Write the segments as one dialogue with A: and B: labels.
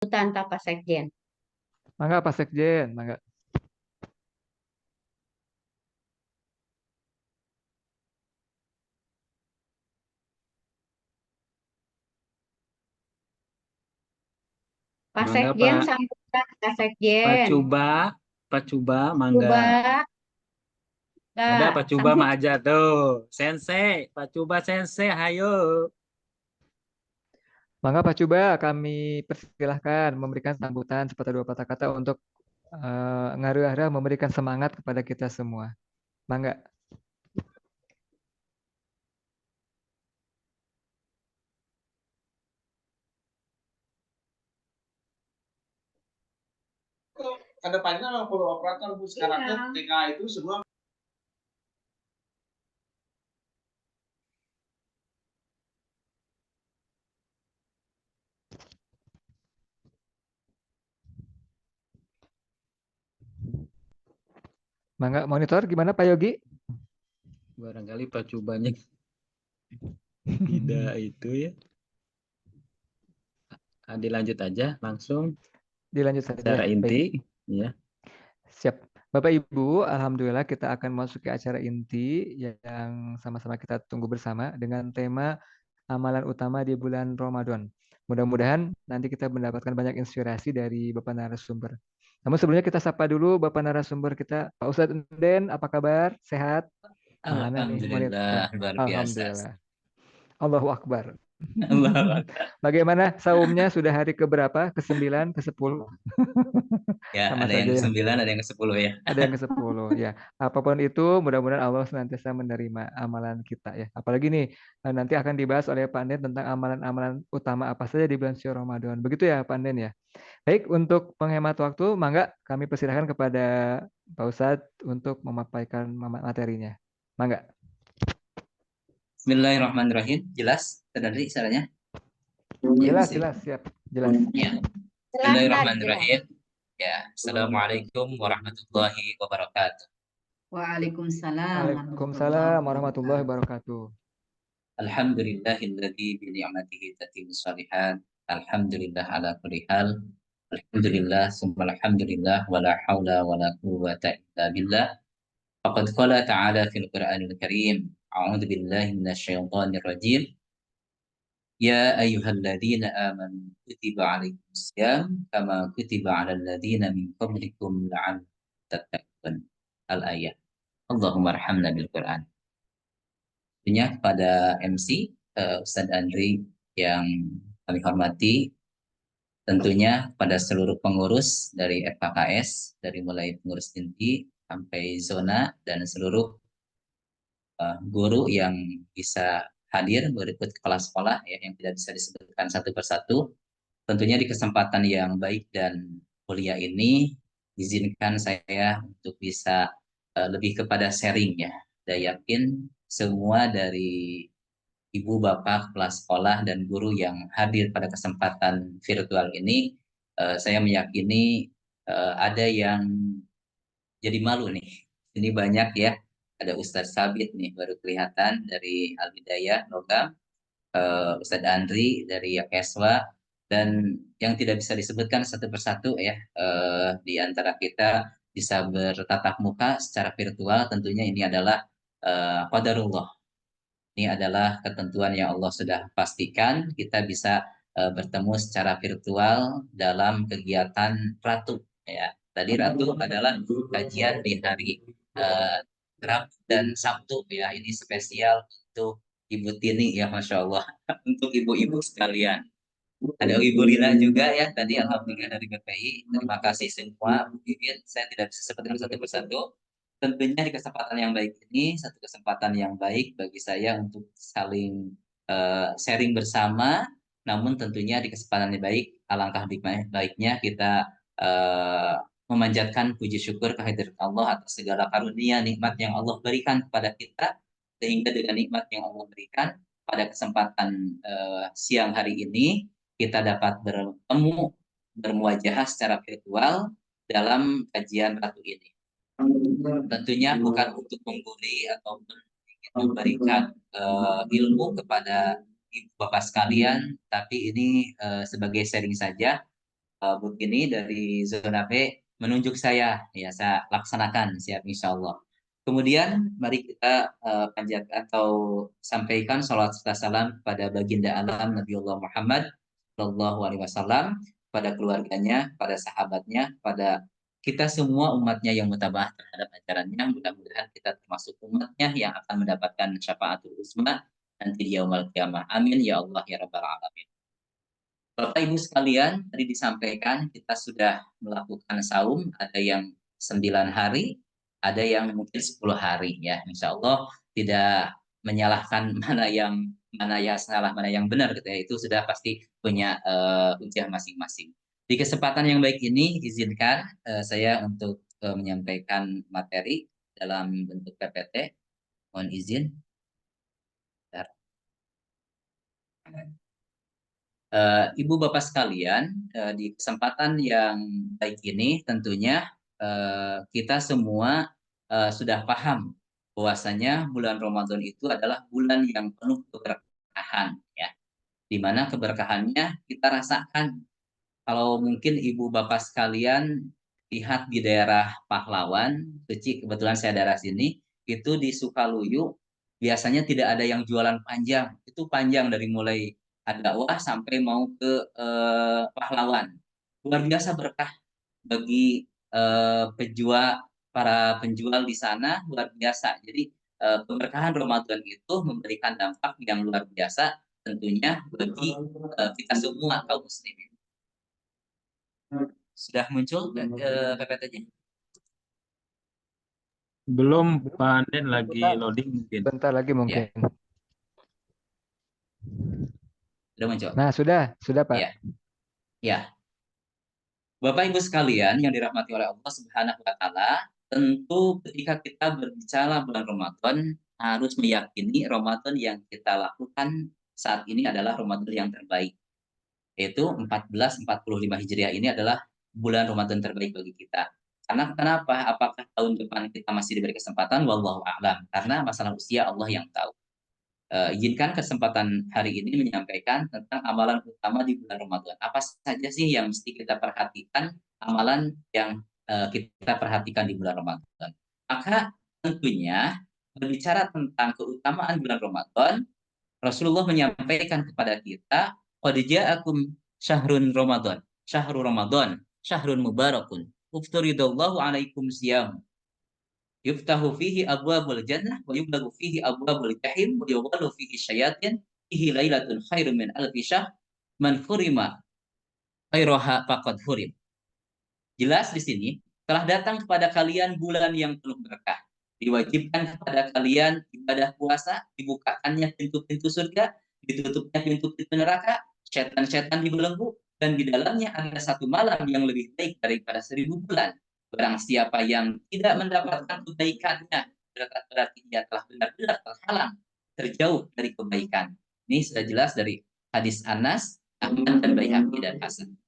A: Tanpa Pak Sekjen.
B: Mangga Pak Sekjen, mangga.
A: Pak
C: Mangga
A: Sekjen
C: Pak
A: sambutan Pak
C: Pak
A: Sekjen.
C: Cuba, Pak Cuba, mangga.
A: Coba
C: Ada
A: Kak
C: Pak Cuba
A: sambut.
C: mah aja tuh. Sensei, Pak Cuba Sensei, hayo.
B: Mangga Pak Cuba, kami persilahkan memberikan sambutan sepatah dua patah kata untuk ngaruh-ngaruh memberikan semangat kepada kita semua. Mangga.
D: Kedepannya kalau perlu operator Bu sekarang TK itu semua.
B: Mangga monitor gimana Pak Yogi?
C: Barangkali Pak Cubanya tidak itu ya. Dilanjut aja langsung
B: Dilanjut saja
C: secara
B: ya. Baik.
C: inti ya.
B: Siap. Bapak Ibu, alhamdulillah kita akan masuk ke acara inti yang sama-sama kita tunggu bersama dengan tema amalan utama di bulan Ramadan. Mudah-mudahan nanti kita mendapatkan banyak inspirasi dari Bapak narasumber. Namun sebelumnya kita sapa dulu Bapak narasumber kita, Pak Ustadz Enden, apa kabar? Sehat? Mana nih monitor?
C: Alhamdulillah luar biasa.
B: Alhamdulillah. Allahu Akbar.
C: Allah.
B: Bagaimana saumnya sudah hari keberapa? Ke-9, ke-10?
C: Ya,
B: Sama
C: ada yang
B: saja ya.
C: ke-9, ada yang ke-10 ya.
B: Ada yang ke-10 ya. Apapun itu, mudah-mudahan Allah senantiasa menerima amalan kita ya. Apalagi nih nanti akan dibahas oleh Pak Anden tentang amalan-amalan utama apa saja di bulan suci Ramadan. Begitu ya Pak Anden ya. Baik, untuk penghemat waktu, mangga kami persilahkan kepada Pak Ustadz untuk memaparkan materinya. Mangga.
E: Bismillahirrahmanirrahim. Jelas? Tadi caranya?
B: Jelas, jelas, siap. Jelas.
E: Ya.
A: Silahkan jelas.
E: Bismillahirrahmanirrahim. Ya. Assalamualaikum warahmatullahi wabarakatuh.
A: Waalaikumsalam
B: Waalaikumsalam warahmatullahi wabarakatuh.
E: Alhamdulillahilladzi bi ni'matihi tatimmus shalihat. Alhamdulillah ala kulli hal. Alhamdulillah summa alhamdulillah wala haula wala quwwata illa billah. Faqad qala ta'ala fil Qur'anil Karim. A'udzu billahi minasyaitonir rajim. Ya ayyuhalladzina amanu kutiba alaikumusiyam kama kutiba alal ladzina min qablikum la'allakum tattaqun. Al-ayat. Allahumma arhamna bil Qur'an. Tentunya kepada MC Ustadz Andri yang kami hormati, tentunya pada seluruh pengurus dari FKKS, dari mulai pengurus inti sampai zona dan seluruh guru yang bisa hadir berikut kepala sekolah ya, yang tidak bisa disebutkan satu persatu. Tentunya di kesempatan yang baik dan mulia ini, izinkan saya untuk bisa lebih kepada sharing ya. Saya yakin semua dari ibu, bapak, kepala sekolah, dan guru yang hadir pada kesempatan virtual ini, saya meyakini ada yang jadi malu nih. Ini banyak ya, ada Ustadz Sabit nih baru kelihatan dari Al-Bidayah, Logam, Ustadz Andri dari Yakeswa, dan yang tidak bisa disebutkan satu persatu ya, di antara kita bisa bertatap muka secara virtual. Tentunya ini adalah qadarullah. Ini adalah ketentuan yang Allah sudah pastikan kita bisa bertemu secara virtual dalam kegiatan Ratu ya. Tadi Ratu adalah kajian di hari Rabu dan Sabtu ya. Ini spesial untuk Ibu Tini ya, Masya Allah. Untuk ibu-ibu sekalian. Ada Ibu Rina juga ya, tadi Alhamdulillah dari BPI. Terima kasih semua. Mungkin saya tidak bisa sebutkan satu persatu. Tentunya di kesempatan yang baik ini, satu kesempatan yang baik bagi saya untuk saling sharing bersama. Namun tentunya di kesempatan yang baik, alangkah baiknya kita memanjatkan puji syukur kehadirat Allah atas segala karunia nikmat yang Allah berikan kepada kita, sehingga dengan nikmat yang Allah berikan pada kesempatan siang hari ini kita dapat bertemu bermuajahah secara virtual dalam kajian Ratu ini. Tentunya bukan untuk mengguli ataupun ingin memberikan ilmu kepada ibu bapak sekalian, tapi ini sebagai sharing saja. Bu Tini dari zona B menunjuk saya, ya saya laksanakan siap insya Allah. Kemudian mari kita panjatkan atau sampaikan salawat serta salam kepada baginda alam Nabiullah Muhammad Shallallahu Alaihi Wasallam, pada keluarganya, pada sahabatnya, pada kita semua umatnya yang mutabah terhadap ajarannya. Mudah-mudahan kita termasuk umatnya yang akan mendapatkan syafaatul uzma nanti di yaumul qiyamah. Amin ya Allah ya rabbal alamin. Bapak Ibu sekalian, tadi disampaikan kita sudah melakukan saum, ada yang 9 hari, ada yang mungkin 10 hari ya. Insya Allah tidak menyalahkan mana yang salah, mana yang benar gitu ya. Itu sudah pasti punya ujian masing-masing. Di kesempatan yang baik ini izinkan saya untuk menyampaikan materi dalam bentuk PPT. Mohon izin. Bentar. Ibu Bapak sekalian, di kesempatan yang baik ini tentunya kita semua sudah paham bahwasanya bulan Ramadan itu adalah bulan yang penuh keberkahan, ya. Di mana keberkahannya kita rasakan. Kalau mungkin Ibu Bapak sekalian lihat di daerah Pahlawan, Suci, kebetulan saya daerah sini, itu di Sukaluyu biasanya tidak ada yang jualan panjang. Itu panjang dari mulai Ad-Dakwah sampai mau ke Pahlawan. Luar biasa berkah bagi para penjual di sana, luar biasa. Jadi keberkahan Ramadan itu memberikan dampak yang luar biasa tentunya bagi kita semua kaum muslimin. Sudah muncul PPT-nya?
C: Belum, Pak Anden lagi loading mungkin.
B: Bentar lagi mungkin.
E: Sudah muncul?
B: Nah, sudah Pak.
E: Ya. Ya. Bapak Ibu sekalian yang dirahmati oleh Allah Subhanahu wa taala, tentu ketika kita berbicara bulan Ramadan harus meyakini Ramadan yang kita lakukan saat ini adalah Ramadan yang terbaik. Yaitu 1445 Hijriah ini adalah bulan Ramadan terbaik bagi kita. Karena kenapa? Apakah tahun depan kita masih diberi kesempatan? Wallahu a'lam. Karena masalah usia Allah yang tahu. Izinkan kesempatan hari ini menyampaikan tentang amalan utama di bulan Ramadan. Apa saja sih yang mesti kita perhatikan, amalan yang kita perhatikan di bulan Ramadan? Maka tentunya berbicara tentang keutamaan bulan Ramadan, Rasulullah menyampaikan kepada kita, qad ja'akum syahrun Ramadan, syahrun mubarakun, ufturidallahu alaikum siyam. Yuftahu fihi abwabul jannah wa yughlaqu fihi abwabul jahim wa yughallu fihi syayatin fihi lailatun khairum min alfi syahr man hurima khairaha faqad hurim. Jelas di sini telah datang kepada kalian bulan yang penuh berkah. Diwajibkan kepada kalian ibadah puasa, dibukakannya pintu-pintu surga, ditutupnya pintu-pintu neraka, setan-setan dibelenggu, dan di dalamnya ada satu malam yang lebih baik daripada 1000 bulan. Barang siapa yang tidak mendapatkan kebaikannya, berarti dia telah benar-benar terhalang, terjauh dari kebaikan. Ini sudah jelas dari hadis Anas, Ahmad, dan Baihaqi dan Hasan.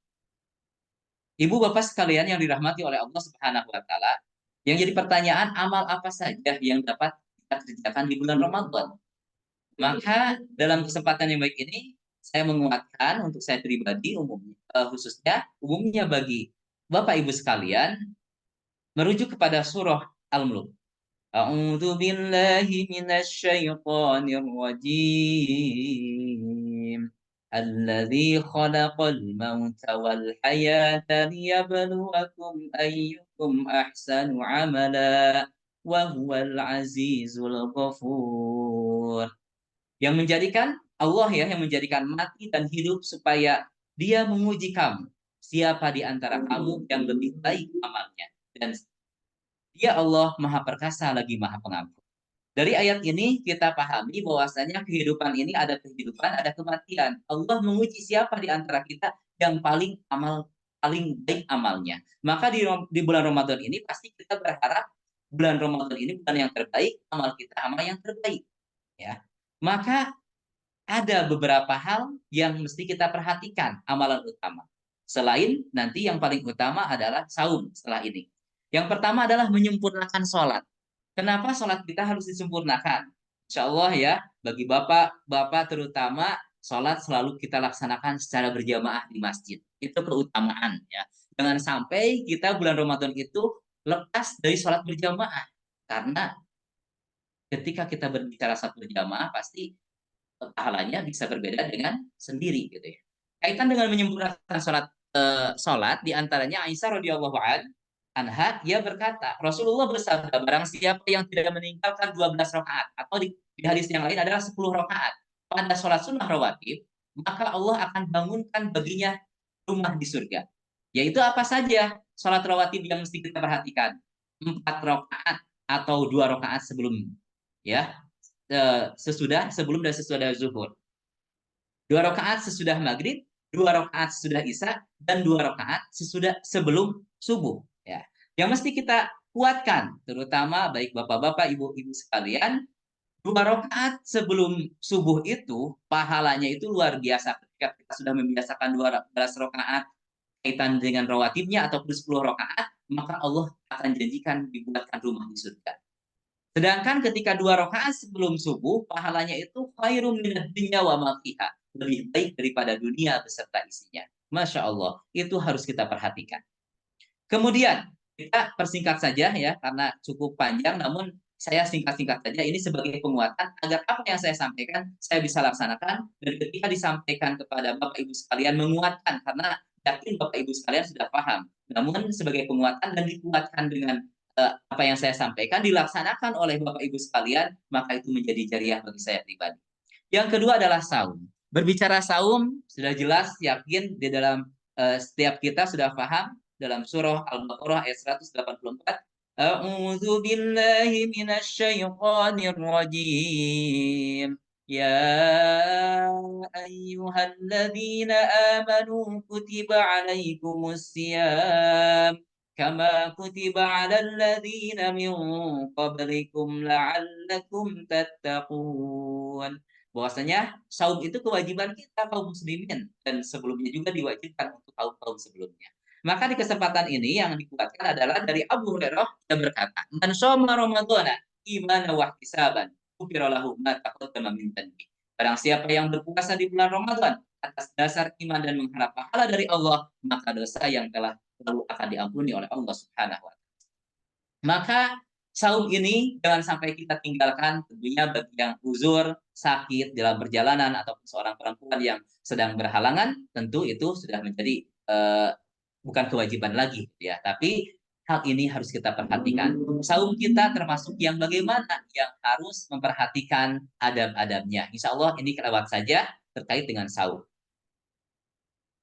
E: Ibu Bapak sekalian yang dirahmati oleh Allah Subhanahu wa taala, yang jadi pertanyaan, amal apa saja yang dapat kita kerjakan di bulan Ramadan? Maka dalam kesempatan yang baik ini saya menguatkan untuk saya pribadi umumnya bagi Bapak Ibu sekalian merujuk kepada surah Al-Mulk. A'udzu billahi minasyaitonir rajim. Alladzi khalaqal mauta wal hayata liyabluwakum ayyukum ahsanu amala wa huwal azizul ghafur. Yang menjadikan Allah ya, yang menjadikan mati dan hidup supaya Dia menguji kamu. Siapa di antara kamu yang lebih baik amalnya? Dan Dia Allah Maha Perkasa lagi Maha Pengampun. Dari ayat ini kita pahami bahwasanya kehidupan ini ada kehidupan, ada kematian. Allah menguji siapa di antara kita yang paling baik amalnya. Maka di bulan Ramadan ini pasti kita berharap bulan Ramadan ini bulan yang terbaik, amal kita amal yang terbaik. Ya. Maka ada beberapa hal yang mesti kita perhatikan amalan utama. Selain nanti yang paling utama adalah saum setelah ini. Yang pertama adalah menyempurnakan sholat. Kenapa sholat kita harus disempurnakan? Insya Allah ya, bagi bapak-bapak terutama, sholat selalu kita laksanakan secara berjamaah di masjid. Itu keutamaan ya. Jangan sampai kita bulan Ramadan itu lepas dari sholat berjamaah. Karena ketika kita berbicara sholat berjamaah pasti pahalanya bisa berbeda dengan sendiri gitu ya. Kaitan dengan menyempurnakan sholat diantaranya Aisyah radhiyallahu anha dia berkata Rasulullah bersabda barang siapa yang tidak meninggalkan 12 rakaat atau di hadis yang lain adalah 10 rakaat pada sholat sunnah rawatib maka Allah akan bangunkan baginya rumah di surga. Yaitu apa saja sholat rawatib yang mesti kita perhatikan? 4 rakaat atau 2 rakaat sebelum ya sebelum dan sesudah zuhur. 2 rakaat sesudah maghrib, 2 rakaat sesudah isya, dan 2 rakaat sebelum subuh. Ya, yang mesti kita kuatkan, terutama baik bapak-bapak, ibu-ibu sekalian, 2 rakaat sebelum subuh itu pahalanya itu luar biasa. Ketika kita sudah membiasakan 12 rakaat kaitan dengan rawatibnya ataupun 10 rakaat, maka Allah akan janjikan dibuatkan rumah di surga. Sedangkan ketika 2 rakaat sebelum subuh, pahalanya itu khairum minad dunya wa ma fiha. Lebih baik daripada dunia beserta isinya. Masya Allah, itu harus kita perhatikan. Kemudian, kita persingkat saja ya, karena cukup panjang, namun saya singkat-singkat saja. Ini sebagai penguatan, agar apa yang saya sampaikan, saya bisa laksanakan. Dan ketika disampaikan kepada Bapak Ibu sekalian, menguatkan, karena yakin Bapak Ibu sekalian sudah paham. Namun sebagai penguatan dan dikuatkan dengan apa yang saya sampaikan dilaksanakan oleh Bapak Ibu sekalian, maka itu menjadi jariah bagi saya pribadi. Yang kedua adalah saum. Berbicara saum, sudah jelas, yakin di dalam setiap kita sudah paham dalam surah Al-Baqarah ayat 184. A'udzu billahi minasyaitonir rajim. Ya ayyuhalladzina amanu kutiba alaikumus siyam kama kutiba 'alal ladzina min qablikum la'allakum tattaqun. Bahwasanya saum itu kewajiban kita kaum muslimin dan sebelumnya juga diwajibkan untuk kaum sebelumnya. Maka di kesempatan ini yang dikuatkan adalah dari Abu Hurairah yang berkata, "Man shoma ramadhana imanan wa ihtisaban, ghufira lahu ma taqaddama min dhanbi." Barang siapa yang berpuasa di bulan Ramadan atas dasar iman dan mengharap pahala dari Allah, maka dosa yang telah lalu akan diampuni oleh Allah Subhanahu wa taala. Maka saum ini jangan sampai kita tinggalkan, tentunya bagi yang uzur, sakit dalam perjalanan ataupun seorang perempuan yang sedang berhalangan, tentu itu sudah menjadi bukan kewajiban lagi ya, tapi hal ini harus kita perhatikan. Saum kita termasuk yang bagaimana yang harus memperhatikan adab-adabnya. Insya Allah ini kelewat saja terkait dengan saum.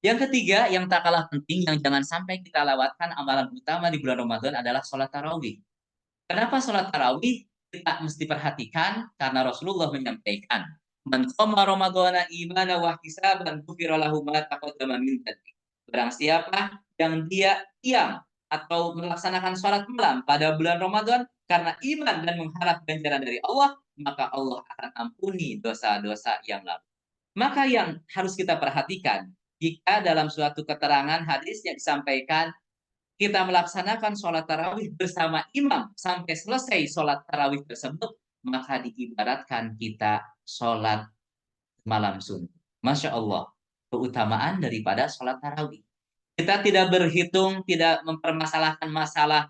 E: Yang ketiga, yang tak kalah penting, yang jangan sampai kita lewatkan amalan utama di bulan Ramadan adalah sholat tarawih. Kenapa sholat tarawih kita mesti perhatikan? Karena Rasulullah menyampaikan, "Man qama ramadhana imanan wa ihtisaban ghufira lahu ma taqaddama min dhanbi." Barang siapa yang dia qiyam atau melaksanakan sholat malam pada bulan Ramadan karena iman dan mengharap ganjaran dari Allah, maka Allah akan ampuni dosa-dosa yang lalu. Maka yang harus kita perhatikan, jika dalam suatu keterangan hadis yang disampaikan kita melaksanakan sholat tarawih bersama imam sampai selesai sholat tarawih tersebut, maka diibaratkan kita sholat malam suntuk. Masya Allah, keutamaan daripada sholat tarawih. Kita tidak berhitung, tidak mempermasalahkan masalah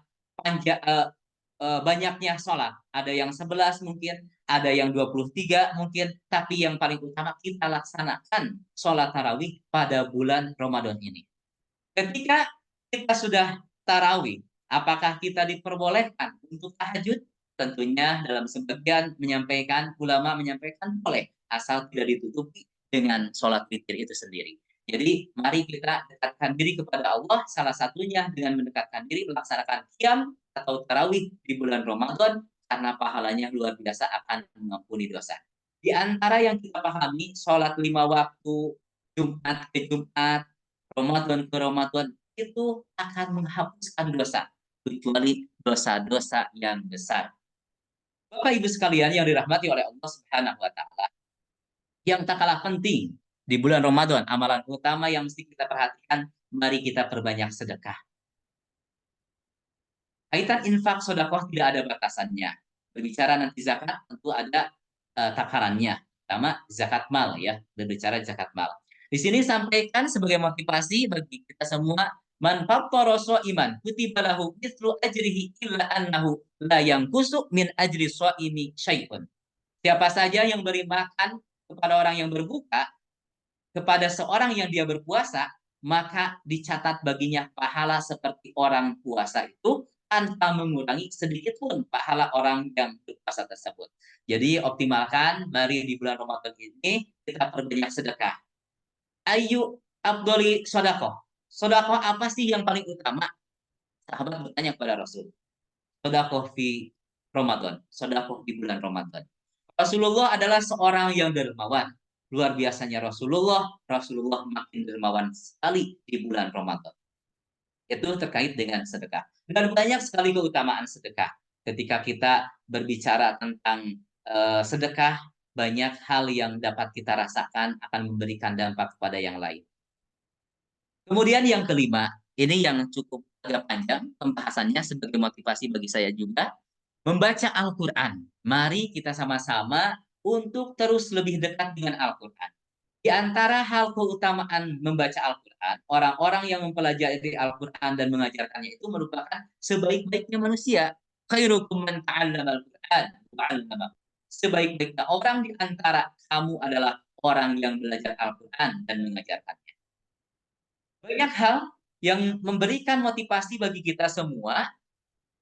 E: banyaknya sholat. Ada yang 11 mungkin, ada yang 23 mungkin, tapi yang paling utama kita laksanakan sholat tarawih pada bulan Ramadan ini. Ketika kita sudah tarawih, apakah kita diperbolehkan untuk tahajud? Tentunya dalam sebagian ulama menyampaikan boleh, asal tidak ditutupi dengan sholat witir itu sendiri. Jadi mari kita dekatkan diri kepada Allah, salah satunya dengan mendekatkan diri melaksanakan qiyam atau tarawih di bulan Ramadan, karena pahalanya luar biasa akan mengampuni dosa. Di antara yang kita pahami, sholat 5 waktu, Jumat ke Jumat, Ramadan ke Ramadan, itu akan menghapuskan dosa, kecuali dosa-dosa yang besar. Bapak Ibu sekalian yang dirahmati oleh Allah Subhanahu wa taala, yang tak kalah penting di bulan Ramadan, amalan utama yang mesti kita perhatikan, mari kita perbanyak sedekah. Kaitan infak sedekah tidak ada batasannya. Berbicara nanti zakat tentu ada takarannya, pertama zakat mal ya, berbicara zakat mal. Di sini sampaikan sebagai motivasi bagi kita semua, man fattara sha'iman kutiba lahu mithlu ajrihi illa annahu la yanqusu min ajri shaimi syai'un. Siapa saja yang beri makan kepada orang yang berbuka, kepada seorang yang dia berpuasa, maka dicatat baginya pahala seperti orang puasa itu tanpa mengurangi sedikit pun pahala orang yang berpuasa tersebut. Jadi optimalkan, mari di bulan Ramadan ini kita perbanyak sedekah. Ayu afdoli sodakoh. Sodakoh apa sih yang paling utama? Sahabat bertanya kepada Rasul. Sodakoh di Ramadan. Sodakoh di bulan Ramadan. Rasulullah adalah seorang yang dermawan. Luar biasanya Rasulullah makin dermawan sekali di bulan Ramadan. Itu terkait dengan sedekah. Dan banyak sekali keutamaan sedekah. Ketika kita berbicara tentang sedekah, banyak hal yang dapat kita rasakan akan memberikan dampak kepada yang lain. Kemudian yang kelima, ini yang cukup agak panjang pembahasannya sebagai motivasi bagi saya juga, membaca Al-Quran. Mari kita sama-sama untuk terus lebih dekat dengan Al-Quran. Di antara hal keutamaan membaca Al-Quran, orang-orang yang mempelajari Al-Quran dan mengajarkannya itu merupakan sebaik-baiknya manusia. Khairukum man ta'allama Al-Quran wa 'allama. Sebaik-baiknya orang di antara kamu adalah orang yang belajar Al-Quran dan mengajarkannya. Banyak hal yang memberikan motivasi bagi kita semua,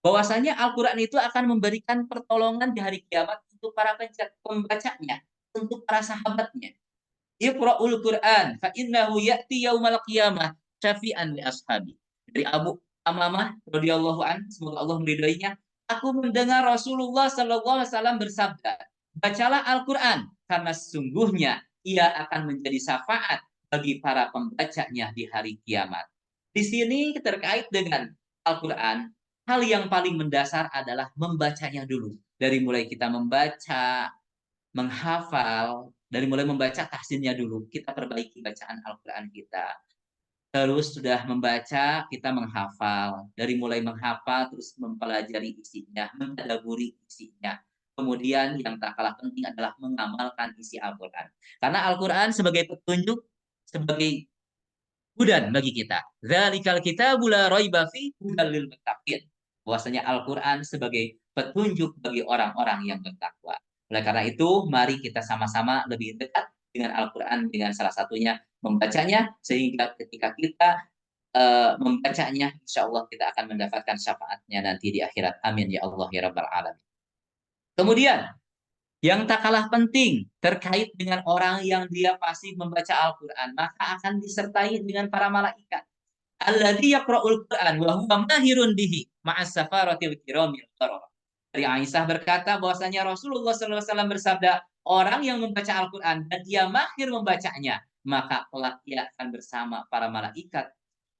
E: bahwasanya Al-Quran itu akan memberikan pertolongan di hari kiamat untuk para pembacanya, untuk para sahabatnya. Iqra'ul Quran fa innahu ya'ti yaumal qiyamah syafi'an li ashabi. Dari Abu Amamah radhiyallahu an, semoga Allah meridainya, aku mendengar Rasulullah sallallahu alaihi wasallam bersabda, bacalah Al-Quran karena sesungguhnya ia akan menjadi syafaat bagi para pembacanya di hari kiamat. Di sini terkait dengan Al-Quran, hal yang paling mendasar adalah membacanya dulu. Dari mulai kita membaca, menghafal, dari mulai membaca tahsinnya dulu, kita perbaiki bacaan Al-Quran kita. Terus sudah membaca, kita menghafal. Dari mulai menghafal, terus mempelajari isinya, mentadaburi isinya. Kemudian yang tak kalah penting adalah mengamalkan isi Al-Quran. Karena Al-Quran sebagai petunjuk, sebagai hudan bagi kita. Dzalikal kitabu la raiba fihi hudal lil muttaqin. Bahwasanya Al-Quran sebagai petunjuk bagi orang-orang yang bertakwa. Oleh karena itu, mari kita sama-sama lebih dekat dengan Al-Quran, dengan salah satunya membacanya, sehingga ketika kita membacanya, insya Allah kita akan mendapatkan syafaatnya nanti di akhirat. Amin ya Allah ya Rabbal Alamin. Kemudian, yang tak kalah penting terkait dengan orang yang dia pasti membaca Al-Quran, maka akan disertai dengan para malaikat. Alladzi yaqra'ul Quran wa huwa mahirun bihi ma'as safaratil kiramil bararah. Dari Aisyah berkata bahwasanya Rasulullah SAW bersabda, orang yang membaca Al-Quran dan dia mahir membacanya, maka kelak ia akan bersama para malaikat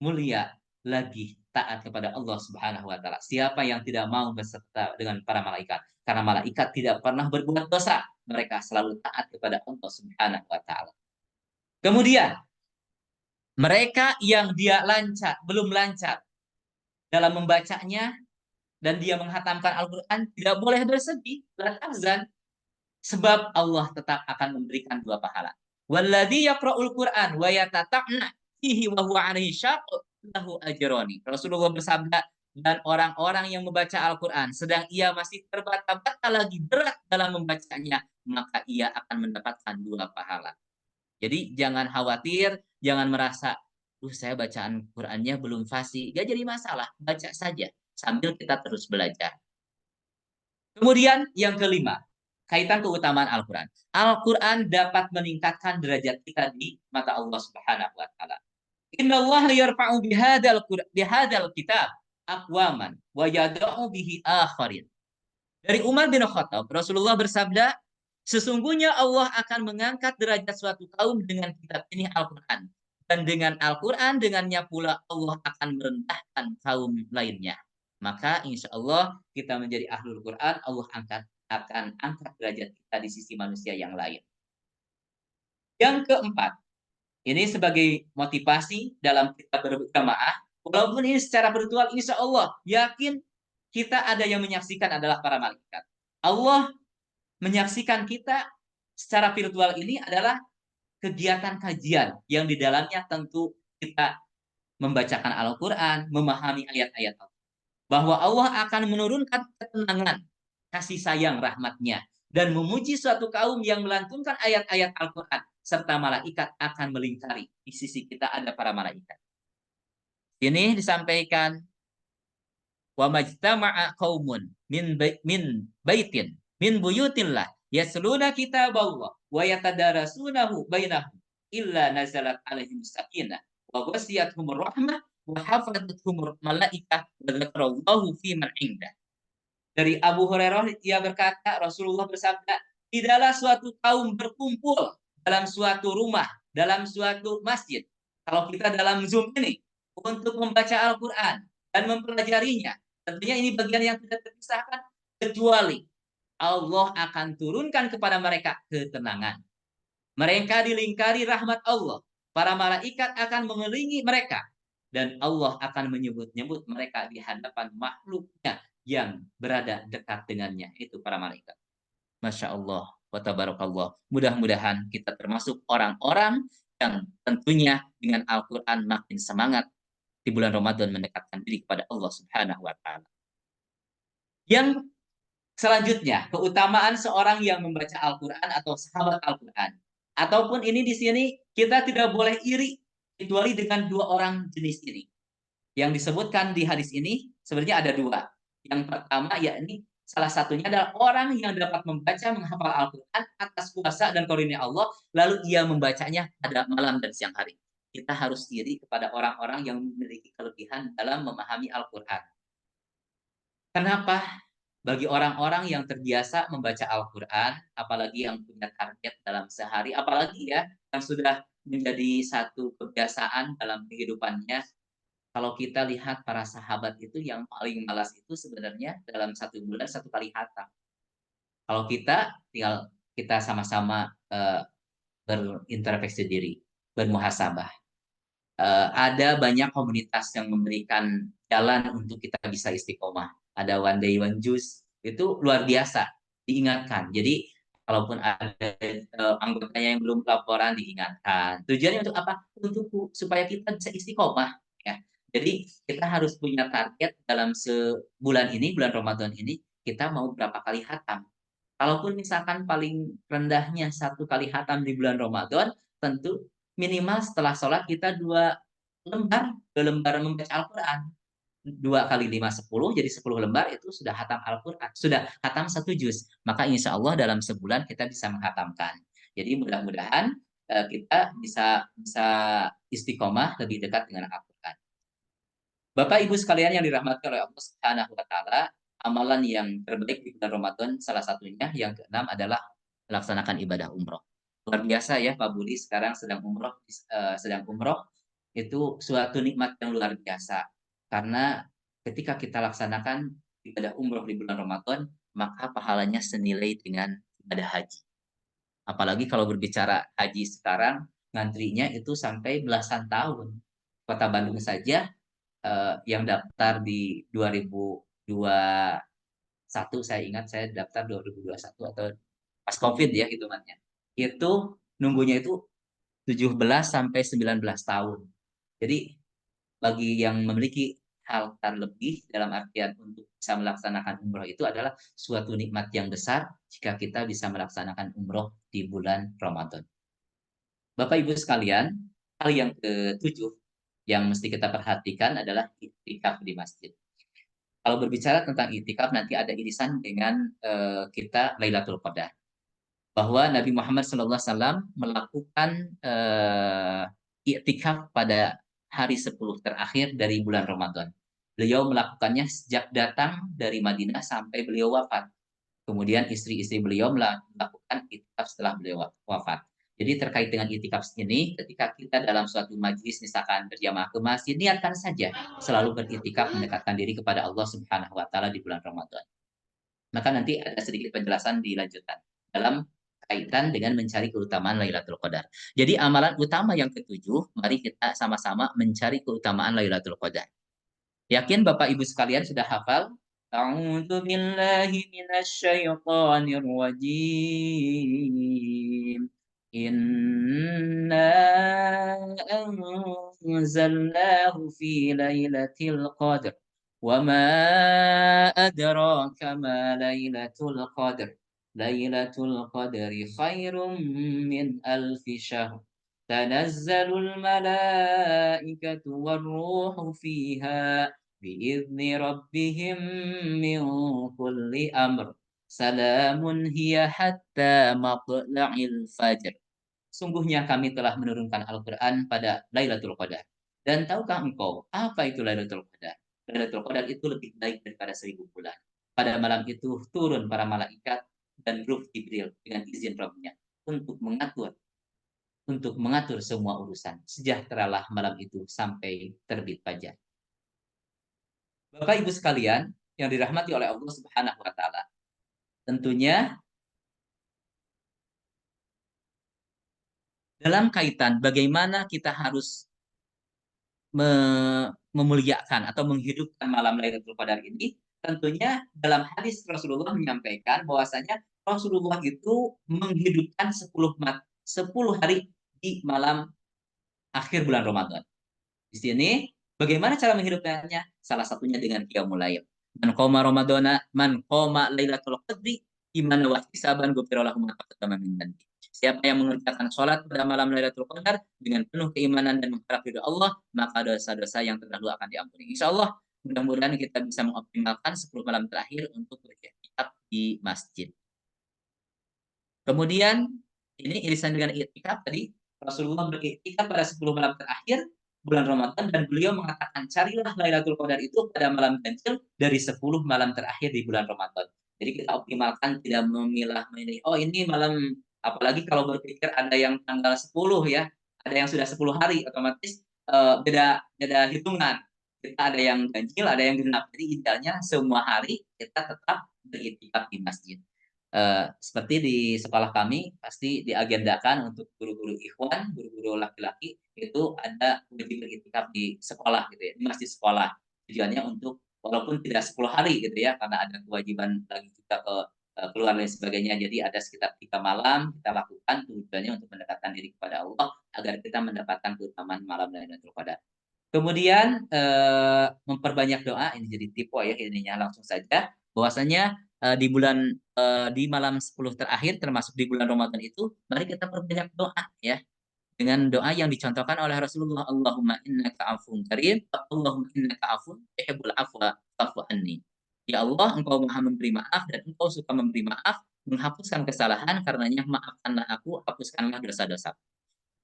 E: mulia lagi taat kepada Allah Subhanahu wa taala. Siapa yang tidak mau beserta dengan para malaikat? Karena malaikat tidak pernah berbuat dosa, mereka selalu taat kepada Allah Subhanahu wa taala. Kemudian mereka yang dia belum lancar dalam membacanya dan dia menghatamkan Al-Quran, tidak boleh bersedih, la tahzan, sebab Allah tetap akan memberikan dua pahala. Walladzi yaqra'ul Quran wa yatata'na fihi wa huwa 'alaihi syaqq lahu ajrani. Rasulullah bersabda, dan orang-orang yang membaca Al-Quran sedang ia masih terbata-bata lagi berat dalam membacanya, maka ia akan mendapatkan dua pahala. Jadi jangan khawatir, jangan merasa, saya bacaan Qurannya belum fasih. Gak jadi masalah, baca saja sambil kita terus belajar. Kemudian yang kelima, kaitan keutamaan Al-Quran. Al-Quran dapat meningkatkan derajat kita di mata Allah Subhanahu wa taala. Innallaha yarfa'u bihadzal kitab aqwaman wa yad'u bihi akharin. Dari Umar bin Khattab, Rasulullah bersabda, sesungguhnya Allah akan mengangkat derajat suatu kaum dengan kitab ini Al-Quran. Dan dengan Al-Quran, dengannya pula Allah akan merendahkan kaum lainnya. Maka insya Allah kita menjadi ahlul Quran, Allah akan angkat derajat kita di sisi manusia yang lain. Yang keempat, ini sebagai motivasi dalam kita berjamaah, walaupun ini secara virtual, insya Allah yakin kita ada yang menyaksikan adalah para malaikat. Allah menyaksikan kita secara virtual ini adalah kegiatan kajian yang di dalamnya tentu kita membacakan Al-Quran, memahami ayat-ayat Allah. Bahwa Allah akan menurunkan ketenangan, kasih sayang, rahmatnya, dan memuji suatu kaum yang melantunkan ayat-ayat Al-Quran, serta malaikat akan melingkari. Di sisi kita ada para malaikat. Ini disampaikan, wa majtama'a qaumun min baitin min buyutillah yasluna kitaballah wa yatadarasunahu bainahum illa nazalat alaihim sakinah wa ghasiyatuhum rahmah wa hafadatuhum malaikah wa dzakarallahu fi man indah. Dari Abu Hurairah, ia berkata, Rasulullah bersabda, tidaklah suatu kaum berkumpul dalam suatu rumah, dalam suatu masjid. Kalau kita dalam Zoom ini untuk membaca Al-Quran dan mempelajarinya, tentunya ini bagian yang tidak terpisahkan, kecuali Allah akan turunkan kepada mereka ketenangan. Mereka dilingkari rahmat Allah. Para malaikat akan mengelilingi mereka. Dan Allah akan menyebut-nyebut mereka di hadapan makhluknya yang berada dekat dengannya. Itu para malaikat. Masya Allah. Wa tabarakallah. Mudah-mudahan kita termasuk orang-orang yang tentunya dengan Al-Quran makin semangat di bulan Ramadan mendekatkan diri kepada Allah Subhanahu wa Ta'ala. Yang selanjutnya, keutamaan seorang yang membaca Al-Quran atau sahabat Al-Quran. Ataupun ini di sini kita tidak boleh iri kecuali dengan dua orang jenis ini. Yang disebutkan di hadis ini sebenarnya ada dua. Yang pertama yakni salah satunya adalah orang yang dapat membaca menghafal Al-Quran atas kuasa dan karunia Allah, lalu ia membacanya pada malam dan siang hari. Kita harus iri kepada orang-orang yang memiliki kelebihan dalam memahami Al-Quran. Kenapa? Bagi orang-orang yang terbiasa membaca Al-Quran, apalagi yang punya target dalam sehari, apalagi ya yang sudah menjadi satu kebiasaan dalam kehidupannya. Kalau kita lihat para sahabat itu yang paling malas itu sebenarnya dalam satu bulan satu kali khatam. Kalau kita tinggal kita sama-sama berintrospeksi diri, bermuhasabah. Ada banyak komunitas yang memberikan jalan untuk kita bisa istiqomah. Ada One Day One Juice, itu luar biasa diingatkan. Jadi kalaupun ada anggotanya yang belum laporan diingatkan. Tujuannya untuk apa? Untuk supaya kita bisa istiqomah. Ya. Jadi kita harus punya target dalam sebulan ini, bulan Ramadan ini, kita mau berapa kali khatam. Kalaupun misalkan paling rendahnya satu kali khatam di bulan Ramadan, tentu minimal setelah sholat kita dua lembar membaca Al-Quran. 2 kali 5, 10, jadi 10 lembar itu sudah khatam Al-Quran, sudah khatam 1 juz. Maka insya Allah dalam sebulan kita bisa menghatamkan. Jadi mudah-mudahan kita bisa istiqomah lebih dekat dengan Al-Quran. Bapak Ibu sekalian yang dirahmati oleh Allah Subhanahu wa Ta'ala, amalan yang terbaik di bulan Ramadan salah satunya yang keenam adalah melaksanakan ibadah umroh. Luar biasa ya Pak Budi sekarang sedang umroh itu suatu nikmat yang luar biasa. Karena ketika kita laksanakan ibadah umroh di bulan Ramadan, maka pahalanya senilai dengan ibadah haji. Apalagi kalau berbicara haji sekarang, ngantrinya itu sampai belasan tahun. Kota Bandung saja yang daftar di 2021, saya ingat saya daftar 2021 atau pas COVID ya hitungannya. Itu nunggunya itu 17 sampai 19 tahun. Jadi bagi yang memiliki hal terlebih dalam artian untuk bisa melaksanakan umroh itu adalah suatu nikmat yang besar jika kita bisa melaksanakan umroh di bulan Ramadan. Bapak Ibu sekalian, hal yang ketujuh yang mesti kita perhatikan adalah iktikaf di masjid. Kalau berbicara tentang iktikaf nanti ada irisan dengan kita Lailatul Qadar. Bahwa Nabi Muhammad SAW melakukan iktikaf pada hari 10 terakhir dari bulan Ramadan. Beliau melakukannya sejak datang dari Madinah sampai beliau wafat. Kemudian istri-istri beliau melakukan iktikaf setelah beliau wafat. Jadi terkait dengan iktikaf ini, ketika kita dalam suatu majlis misalkan berjamaah ke masjid, niatkan saja selalu beriktikaf mendekatkan diri kepada Allah Subhanahu wa Ta'ala di bulan Ramadan. Maka nanti ada sedikit penjelasan dilanjutkan dalam kaitan dengan mencari keutamaan Lailatul Qadar. Jadi amalan utama yang ketujuh, mari kita sama-sama mencari keutamaan Lailatul Qadar. Yakin Bapak Ibu sekalian sudah hafal? A'udzu billahi minasyaitonir rajim. Inna anzalnahu fi lailatul qadr. Wa ma adraka ma lailatul qadr. Lailatul qadri khairum min alfi syahr. Tanazzalul malaikatu warruhu fiha biizni rabbihim min kulli amr. Salamun hiya hatta matla'il fajr. Sungguhnya kami telah menurunkan Al-Quran pada Lailatul Qadar. Dan tahukah engkau apa itu Lailatul Qadar? Lailatul Qadar itu lebih baik daripada 1000 bulan. Pada malam itu turun para malaikat dan Ruh Jibril dengan izin Rabbnya untuk mengatur semua urusan. Sejahteralah malam itu sampai terbit fajar. Bapak Ibu sekalian yang dirahmati oleh Allah Subhanahu wa taala. Tentunya dalam kaitan bagaimana kita harus memuliakan atau menghidupkan malam Lailatul Qadar ini, tentunya dalam hadis Rasulullah menyampaikan bahwasanya Rasulullah itu menghidupkan 10 hari di malam akhir bulan Ramadan. Di sini bagaimana cara menghidupkannya? Salah satunya dengan qiyamul lail. Man qoma Ramadana, man qoma Lailatul Qadri imanan wa ihtisaban ghufira lahu ma taqaddama min dhanbi. Siapa yang mengerjakan sholat pada malam Lailatul Qadar dengan penuh keimanan dan mengharap ridho Allah, maka dosa-dosa yang terdahulu akan diampuni. Insya Allah, mudah-mudahan kita bisa mengoptimalkan 10 malam terakhir untuk beriktikaf di masjid. Kemudian, ini irisan dengan iktikaf tadi, Rasulullah beriktikaf pada 10 malam terakhir bulan Ramadan, dan beliau mengatakan, carilah Lailatul Qadar itu pada malam ganjil dari 10 malam terakhir di bulan Ramadan. Jadi kita optimalkan, tidak memilah-milih, oh ini malam, apalagi kalau berpikir ada yang tanggal 10 ya, ada yang sudah 10 hari, otomatis beda hitungan. Kita ada yang ganjil, ada yang genap. Jadi idealnya semua hari kita tetap beriktikaf di masjid. Seperti di sekolah kami pasti diagendakan untuk guru-guru ikhwan, guru-guru laki-laki itu ada wajib beriktikaf di sekolah gitu ya, di masjid sekolah. Tujuannya untuk walaupun tidak 10 hari gitu ya, karena ada kewajiban lagi juga ke keluar dan sebagainya. Jadi ada sekitar 3 malam kita lakukan, tujuannya untuk mendekatkan diri kepada Allah agar kita mendapatkan keutamaan malam Lailatul Qadar. Kemudian memperbanyak doa, ini jadi tipe ya, ininya langsung saja bahwasanya di malam 10 terakhir termasuk di bulan Ramadan itu, mari kita perbanyak doa ya, dengan doa yang dicontohkan oleh Rasulullah. Allahumma innaka afun karim, Allahumma innaka afun tuhibbul afwa fa'fu anni. Ya Allah, engkau maha memberi maaf dan engkau suka memberi maaf, menghapuskan kesalahan, karenanya maafkanlah aku, hapuskanlah dosa-dosa.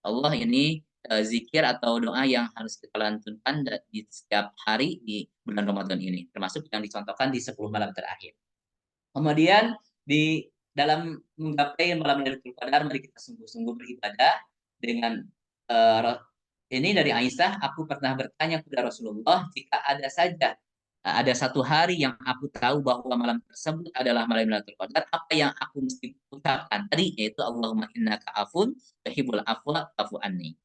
E: Allah ini zikir atau doa yang harus kita lantunkan di setiap hari di bulan Ramadan ini, termasuk yang dicontohkan di 10 malam terakhir. Kemudian di dalam menggapai malam Lailatul Qadar, mari kita sungguh-sungguh beribadah dengan ini dari Aisyah, aku pernah bertanya kepada Rasulullah, jika ada satu hari yang aku tahu bahwa malam tersebut adalah malam Lailatul Qadar, apa yang aku mesti ucapkan tadi, yaitu Allahumma innaka afun tuhibbul afwa fa'fu anni.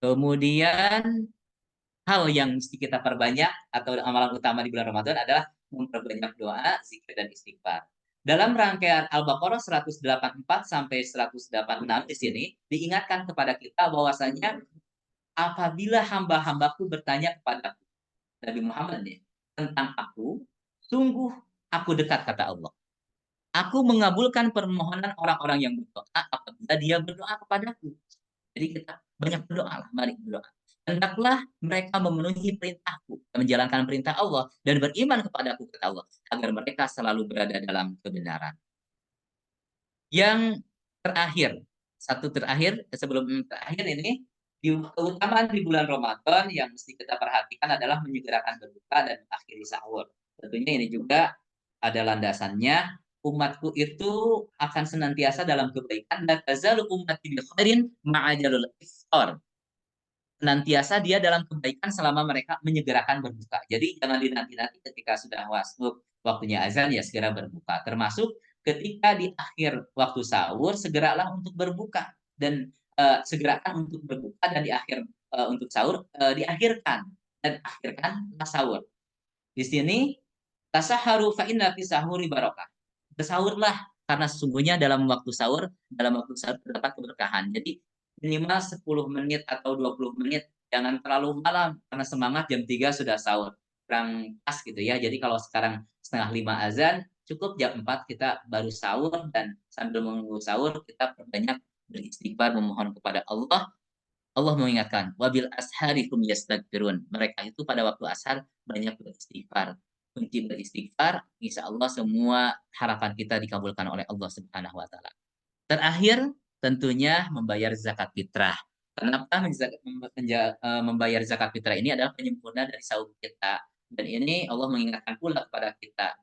E: Kemudian hal yang mesti kita perbanyak atau amalan utama di bulan Ramadan adalah memperbanyak doa, zikir, dan istighfar. Dalam rangkaian Al-Baqarah 184 sampai 186 di sini diingatkan kepada kita bahwasanya apabila hamba-hambaku bertanya kepadaku, Nabi Muhammad ya, tentang aku, sungguh aku dekat, kata Allah. Aku mengabulkan permohonan orang-orang yang berdoa apabila dia berdoa kepadaku. Jadi kita banyak berdoa, mari berdoa. Hendaklah mereka memenuhi perintahku, menjalankan perintah Allah, dan beriman kepadaku, kata Allah, agar mereka selalu berada dalam kebenaran. Yang terakhir, sebelum terakhir ini, keutamaan di bulan Ramadan yang mesti kita perhatikan adalah menyegerakan berbuka dan mengakhiri sahur. Tentunya ini juga ada landasannya. Umatku itu akan senantiasa dalam kebaikan, dan tazalu ummati bi khairin ma'ajalul iftar. Senantiasa dia dalam kebaikan selama mereka menyegerakan berbuka. Jadi jangan dinanti-nanti ketika sudah waktunya azan ya segera berbuka. Termasuk ketika di akhir waktu sahur segeralah untuk berbuka, dan segerakan untuk berbuka, dan di akhir untuk sahur diakhirkan, dan akhirkanlah sahur. Di sini tasaharu fa inna fi sahuri barakah. Bersahurlah karena sesungguhnya dalam waktu sahur terdapat keberkahan. Jadi minimal 10 menit atau 20 menit, jangan terlalu malam karena semangat jam 3 sudah sahur. Kurang pas gitu ya. Jadi kalau sekarang setengah 5 azan, cukup jam 4 kita baru sahur, dan sambil menunggu sahur kita perbanyak beristighfar, memohon kepada Allah. Allah mengingatkan, wabil ashari hum yastaghfirun. Mereka itu pada waktu ashar banyak beristighfar. Kunci beristighfar, insya Allah semua harapan kita dikabulkan oleh Allah Subhanahu wa Ta'ala. Terakhir, tentunya membayar zakat fitrah. Kenapa membayar zakat fitrah ini adalah penyempurna dari sahur kita. Dan ini Allah mengingatkan pula kepada kita,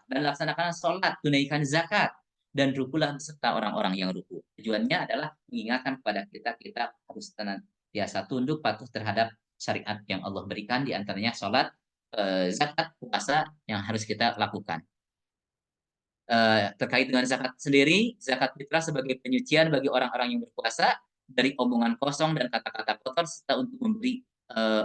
E: dan laksanakan sholat, tunaikan zakat, dan rukulah beserta orang-orang yang ruku. Tujuannya adalah mengingatkan kepada kita harus senantiasa tunduk patuh terhadap syariat yang Allah berikan, di antaranya sholat, zakat, puasa yang harus kita lakukan. Terkait dengan zakat sendiri, zakat fitrah sebagai penyucian bagi orang-orang yang berpuasa dari omongan kosong dan kata-kata kotor, serta untuk memberi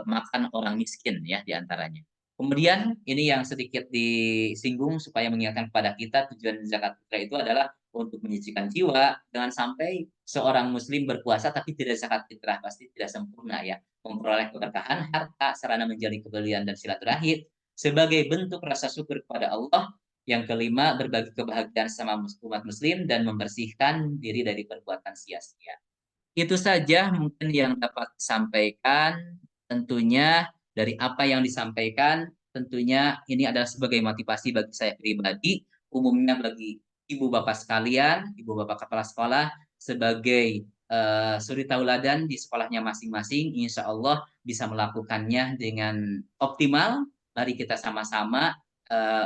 E: makan orang miskin ya di antaranya. Kemudian ini yang sedikit disinggung supaya mengingatkan kepada kita, tujuan zakat fitrah itu adalah untuk menyucikan jiwa. Jangan sampai seorang muslim berpuasa tapi tidak zakat fitrah, pasti tidak sempurna ya. Memperoleh keberkahan harta, sarana menjalin kebalian dan silaturahim sebagai bentuk rasa syukur kepada Allah. Yang kelima, berbagi kebahagiaan sama umat muslim dan membersihkan diri dari perbuatan sia-sia. Itu saja mungkin yang dapat disampaikan. Tentunya dari apa yang disampaikan, tentunya ini adalah sebagai motivasi bagi saya pribadi, umumnya bagi ibu bapak sekalian, ibu bapak kepala sekolah, sebagai suri tauladan di sekolahnya masing-masing, insya Allah bisa melakukannya dengan optimal. Mari kita sama-sama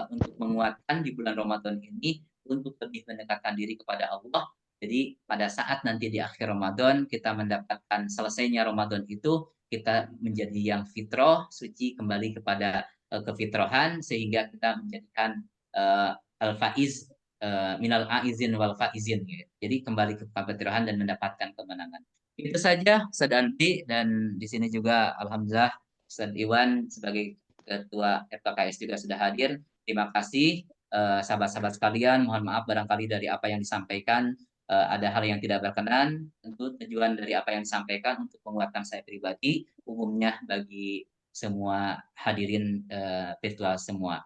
E: untuk menguatkan di bulan Ramadan ini, untuk lebih mendekatkan diri kepada Allah. Jadi pada saat nanti di akhir Ramadan kita mendapatkan selesainya Ramadan itu, kita menjadi yang fitroh, suci, kembali kepada kefitrohan, sehingga kita menjadikan al-faiz minal aizin wal faizin gitu. Jadi kembali ke kefitrohan dan mendapatkan kemenangan. Itu saja Ustaz Andri, dan di sini juga alhamdulillah Ustaz Iwan sebagai Ketua FKKS juga sudah hadir. Terima kasih sahabat-sahabat sekalian. Mohon maaf barangkali dari apa yang disampaikan ada hal yang tidak berkenan. Tentu tujuan dari apa yang disampaikan untuk menguatkan saya pribadi, umumnya bagi semua hadirin virtual semua.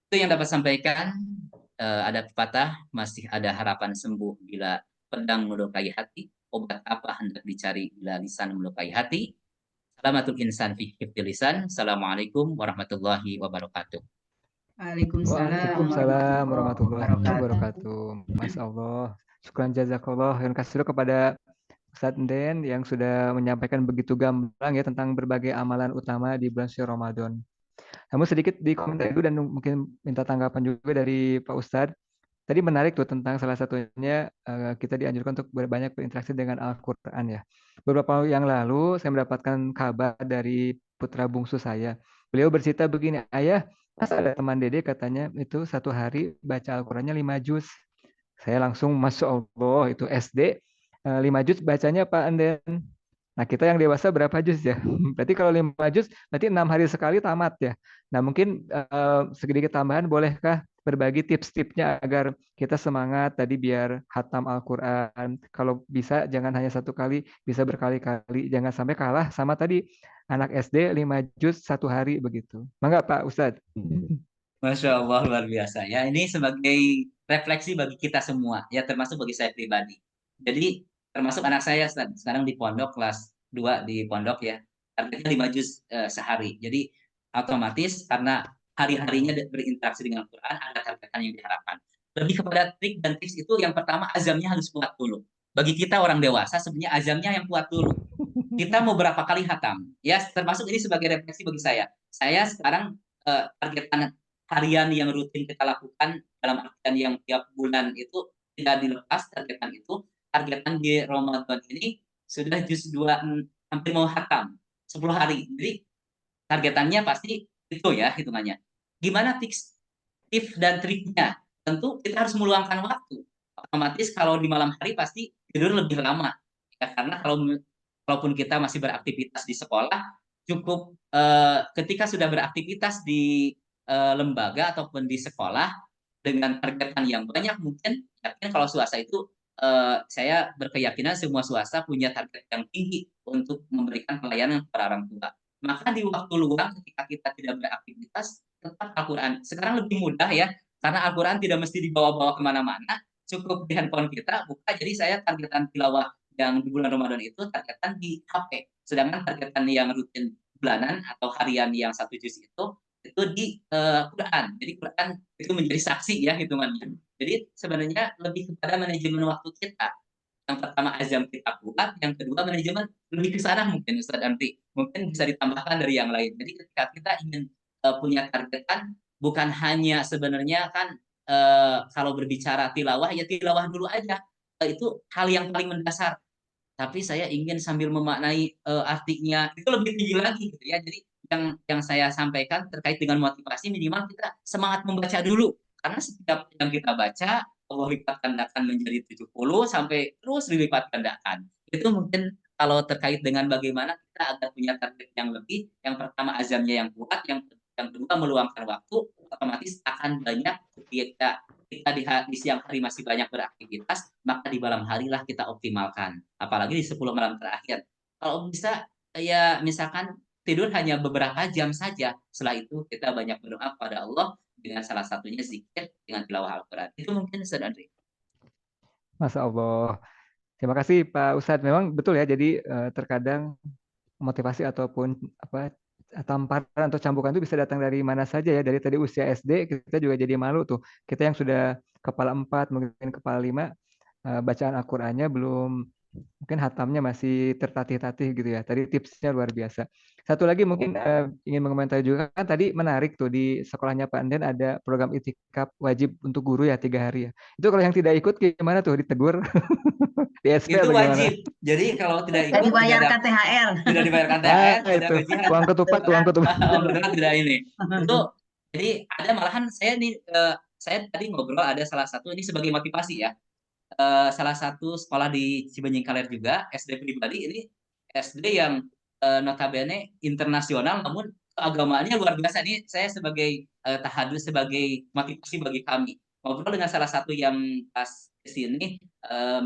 E: Itu yang dapat sampaikan. Ada pepatah, masih ada harapan sembuh bila pedang melukai hati. Obat apa hendak dicari bila lisan melukai hati? Salamatul insan fi hifdzil lisan. Assalamualaikum warahmatullahi wabarakatuh.
B: Waalaikumsalam warahmatullahi wabarakatuh. Masya Allah. Syukran jazakallah. Yang kasih kepada Ustadz Den yang sudah menyampaikan begitu gamblang ya tentang berbagai amalan utama di bulan suci Ramadan. Namun sedikit di komentar dulu dan mungkin minta tanggapan juga dari Pak Ustadz. Tadi menarik tuh tentang salah satunya kita dianjurkan untuk banyak berinteraksi dengan Al-Quran ya. Beberapa yang lalu saya mendapatkan kabar dari putra bungsu saya. Beliau bercerita begini, ayah, mas ada teman dede katanya itu satu hari baca Al-Qurannya 5 juz. Saya langsung, Masya Allah, itu SD 5 juz bacanya Pak Anden. Nah kita yang dewasa berapa juz ya? Berarti kalau 5 juz, berarti 6 hari sekali tamat ya. Nah mungkin sedikit tambahan, bolehkah berbagi tips-tipsnya agar kita semangat tadi biar khatam Al-Quran. Kalau bisa jangan hanya satu kali, bisa berkali-kali. Jangan sampai kalah sama tadi anak SD 5 juz satu hari begitu. Mangga Pak Ustadz.
E: Masya Allah, luar biasa ya. Ini sebagai refleksi bagi kita semua ya, termasuk bagi saya pribadi. Jadi termasuk anak saya sekarang di pondok kelas 2 di pondok ya. Targetnya 5 juz sehari. Jadi otomatis karena hari-harinya berinteraksi dengan Al-Quran, ada targetan yang diharapkan. Lebih kepada trik dan tips itu, yang pertama azamnya harus kuat dulu. Bagi kita orang dewasa sebenarnya azamnya yang kuat dulu. Kita mau berapa kali khatam? Ya, termasuk ini sebagai refleksi bagi saya. Saya sekarang targetan harian yang rutin kita lakukan dalam artian yang tiap bulan itu tidak dilepas targetan itu. Targetan di Ramadan ini sudah juz 2 hampir mau khatam 10 hari. Jadi targetannya pasti itu ya hitungannya. Gimana tips dan triknya? Tentu kita harus meluangkan waktu. Otomatis kalau di malam hari pasti tidur lebih lama. Ya, karena kalaupun kita masih beraktivitas di sekolah, cukup ketika sudah beraktivitas di lembaga ataupun di sekolah dengan targetan yang banyak, mungkin yakin kalau swasta itu saya berkeyakinan semua swasta punya target yang tinggi untuk memberikan pelayanan kepada orang tua. Maka di waktu luang ketika kita tidak beraktivitas, tetap Al-Quran. Sekarang lebih mudah ya, karena Al-Quran tidak mesti dibawa-bawa kemana-mana, cukup di handphone kita buka. Jadi saya targetan tilawah yang di bulan Ramadan itu targetan di HP. Sedangkan targetan yang rutin bulanan atau harian yang 1 juz itu di Quran. Jadi Quran itu menjadi saksi ya hitungannya. Jadi sebenarnya lebih kepada manajemen waktu kita. Yang pertama azam kita kuat, yang kedua manajemen lebih ke sana mungkin Ustadz Andri. Mungkin bisa ditambahkan dari yang lain. Jadi ketika kita ingin punya targetan, bukan hanya sebenarnya kan kalau berbicara tilawah ya tilawah dulu aja. Itu hal yang paling mendasar. Tapi saya ingin sambil memaknai artinya itu lebih tinggi lagi gitu ya. Jadi yang saya sampaikan terkait dengan motivasi, minimal kita semangat membaca dulu, karena setiap yang kita baca Allah lipat gandakan menjadi 70 sampai terus dilipat gandakan. Itu mungkin kalau terkait dengan bagaimana kita agar punya target yang lebih, yang pertama azamnya yang kuat, yang kedua meluangkan waktu, otomatis akan banyak kita di siang hari masih banyak beraktivitas, maka di malam harilah kita optimalkan. Apalagi di 10 malam terakhir. Kalau bisa ya misalkan tidur hanya beberapa jam saja. Setelah itu kita banyak berdoa kepada Allah dengan salah satunya zikir dengan tilawah Al-Quran. Itu mungkin Ustaz Andri.
B: Masya Allah. Terima kasih Pak Ustadz. Memang betul ya. Jadi terkadang motivasi ataupun apa tamparan atau cambukan itu bisa datang dari mana saja ya. Dari tadi usia SD kita juga jadi malu tuh. Kita yang sudah kepala 4 mungkin kepala 5 bacaan Al-Qur'annya belum, mungkin hatamnya masih tertatih-tatih gitu ya. Tadi tipsnya luar biasa. Satu lagi mungkin ingin mengomentari juga, kan tadi menarik tuh di sekolahnya Pak Anden ada program itikaf wajib untuk guru ya 3 hari ya. Itu kalau yang tidak ikut gimana tuh, ditegur? Di SP
E: Itu
B: atau gimana?
E: wajib. Jadi kalau tidak
A: Dan
E: ikut
A: dibayarkan THR.
E: tidak dibayarkan THR, tidak
B: itu
E: gajian.
B: uang ketupat, uang ketupat.
E: Benar tidak ini. Itu jadi ada malahan saya nih saya tadi ngobrol ada salah satu ini sebagai motivasi ya. Salah satu sekolah di Cibenying Kaler juga, SD pribadi ini SD yang notabene internasional, namun keagamaannya luar biasa. Ini saya sebagai tahadus, sebagai motivasi bagi kami. Ngobrol dengan salah satu yang pas ke sini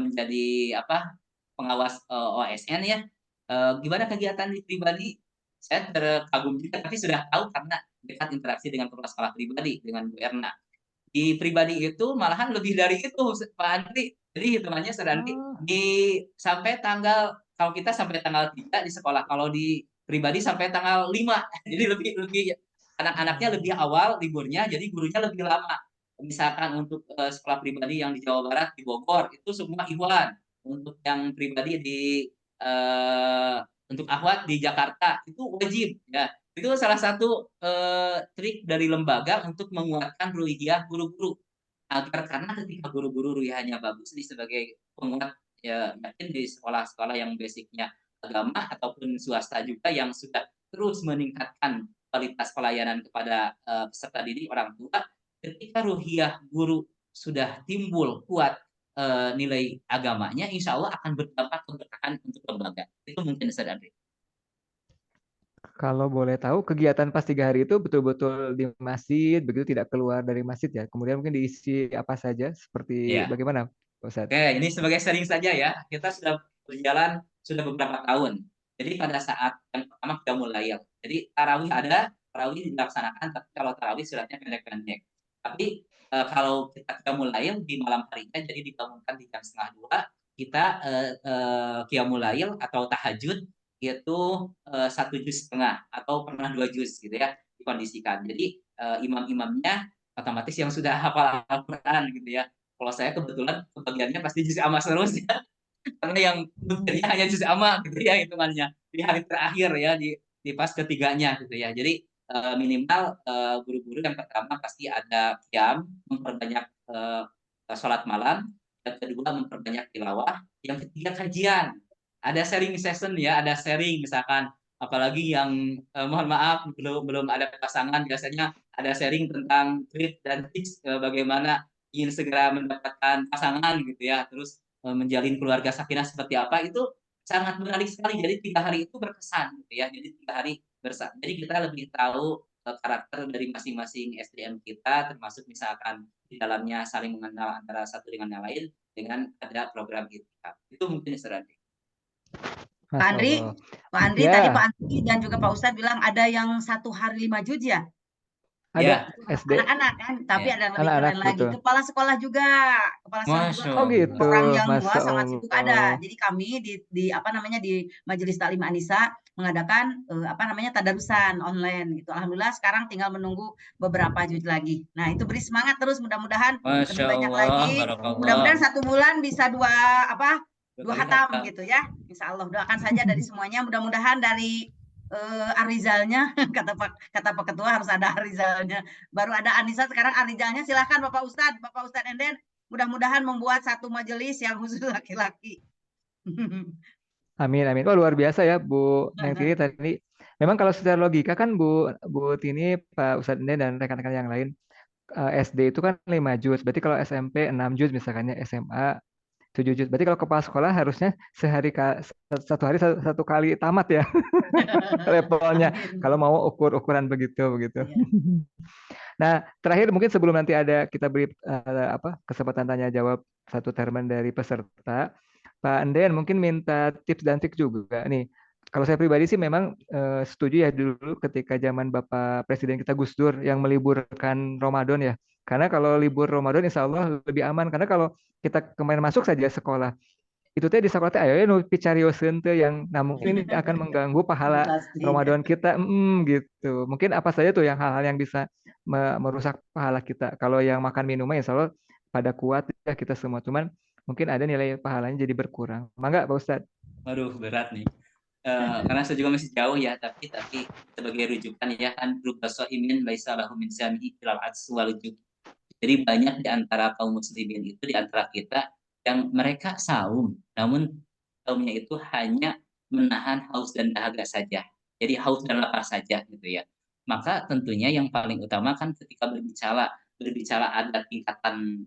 E: menjadi pengawas OSN ya. Gimana kegiatan di pribadi? Saya terkagum juga, tapi sudah tahu karena dekat interaksi dengan kepala sekolah pribadi dengan Bu Erna. Di pribadi itu malahan lebih dari itu Pak Andri. Jadi hitungannya sedang sampai tanggal, kalau kita sampai tanggal 3 di sekolah, kalau di pribadi sampai tanggal 5. Jadi lebih anak-anaknya lebih awal liburnya, jadi gurunya lebih lama. Misalkan untuk sekolah pribadi yang di Jawa Barat, di Bogor, itu semua Ikhwan. Untuk yang pribadi untuk akhwat di Jakarta itu wajib ya. Itu salah satu trik dari lembaga untuk menguatkan ruhiyah guru-guru, agar karena ketika guru-guru ruhiyahnya bagus ini sebagai penguat ya, yakin di sekolah-sekolah yang basicnya agama ataupun swasta juga yang sudah terus meningkatkan kualitas pelayanan kepada peserta didik orang tua, ketika ruhiyah guru sudah timbul kuat nilai agamanya, insya Allah akan berdampak keberkahan untuk lembaga. Itu mungkin Ustaz Andri.
B: Kalau boleh tahu, kegiatan pas 3 hari itu betul-betul di masjid, begitu tidak keluar dari masjid ya. Kemudian mungkin diisi apa saja, seperti
E: Iya.
B: bagaimana, Pak Ustadz?
E: Oke, ini sebagai sharing saja ya. Kita sudah berjalan sudah beberapa tahun. Jadi pada saat yang pertama kita mulai. Jadi tarawih dilaksanakan, tapi kalau tarawih suratnya pendek-pendek. Tapi kalau kita mulai di malam harinya, jadi dibangunkan di jam 1:30, kita qiyamul lail atau tahajud itu 1,5 juz atau pernah 2 juz gitu ya dikondisikan. Jadi imam-imamnya otomatis yang sudah hafal Al-Quran gitu ya. Kalau saya kebetulan kebagiannya pasti juz amma terus ya. Karena yang bentuknya hanya juz amma gitu ya hitungannya di hari terakhir ya di pas ketiganya gitu ya. Jadi minimal guru-guru yang pertama pasti ada qiyam, memperbanyak sholat malam, yang kedua memperbanyak tilawah, yang ketiga kajian. Ada sharing session ya, ada sharing misalkan, apalagi yang mohon maaf belum ada pasangan, biasanya ada sharing tentang trik dan tips bagaimana ingin segera mendapatkan pasangan gitu ya, terus menjalin keluarga sakinah seperti apa, itu sangat menarik sekali. Jadi 3 hari itu berkesan gitu ya. Jadi 3 hari jadi kita lebih tahu karakter dari masing-masing SDM kita, termasuk misalkan di dalamnya saling mengenal antara satu dengan yang lain dengan ada program itikaf. Itu mungkin Ustaz.
A: Pak
B: Masya
A: Andri,
B: Allah.
A: Pak Andri tadi
B: Ya,
A: Pak Andri dan juga Pak Ustadz bilang ada yang 1 hari 5 juz ya?
B: ada
E: Ya,
B: SD
A: Anak-anak kan, tapi
E: ya.
A: ada yang lebih
B: anak-anak
A: keren lagi.
B: betul.
A: Kepala sekolah juga
E: Masya
B: Oh
A: tuh
B: gitu,
A: orang yang
B: Masya
A: wah sangat sibuk ada.
B: Allah.
A: Jadi kami di apa namanya di Majelis Taklim Anisa mengadakan apa namanya tadarusan online gitu. Alhamdulillah sekarang tinggal menunggu beberapa juz lagi. Nah itu beri semangat terus, mudah-mudahan lebih
E: Masya
A: banyak
E: Allah,
A: lagi.
E: barakallah.
A: Mudah-mudahan 1 bulan bisa 2
E: Dua kali
A: hatam
E: hatam.
A: gitu ya. Insya Allah doakan saja dari semuanya. Mudah-mudahan dari arizalnya kata Pak Ketua harus ada arizalnya. Baru ada Anissa, sekarang arizalnya. Silahkan Bapak Ustadz Enden. Mudah-mudahan membuat satu majelis yang khusus laki-laki.
B: Amin, amin. Wah, luar biasa ya, Bu Neng Tini tadi. Memang kalau secara logika kan Bu Tini, Pak Ustadz Enden dan rekan-rekan yang lain, SD itu kan 5 juz. Berarti kalau SMP 6 juz misalkannya, SMA 7 juz. Berarti kalau kepala sekolah harusnya satu hari satu kali tamat ya levelnya.
A: Amin.
B: Kalau mau ukuran begitu.
A: Iya.
B: Nah, terakhir mungkin sebelum nanti kita beri kesempatan tanya jawab satu termen dari peserta, Pak Enden mungkin minta tips dan trik juga nih. Kalau saya pribadi sih memang setuju ya dulu ketika zaman Bapak Presiden kita Gus Dur yang meliburkan Ramadan ya. Karena kalau libur Ramadan insya Allah lebih aman. Karena kalau kita kemarin masuk saja sekolah, itu teh di sekolah teh ayo nu picarioseun teh yang mungkin ini akan mengganggu pahala
A: Pasti.
B: Ramadan kita gitu. Mungkin apa saja tuh yang hal-hal yang bisa merusak pahala kita. Kalau yang makan minumnya insya Allah pada kuat ya kita semua. Cuman mungkin ada nilai pahalanya jadi berkurang. Mangga Pak Ustadz.
E: Waduh, berat nih. Karena saya juga masih jauh ya, tapi sebagai rujukan ya kan, rubba sha'imin laisa lahu min siyamihi ilal atsu wal ju'. Jadi banyak di antara kaum muslimin itu, di antara kita yang mereka saum, namun saumnya itu hanya menahan haus dan dahaga saja. Jadi haus dan lapar saja gitu ya. Maka tentunya yang paling utama kan ketika berbicara ada tingkatan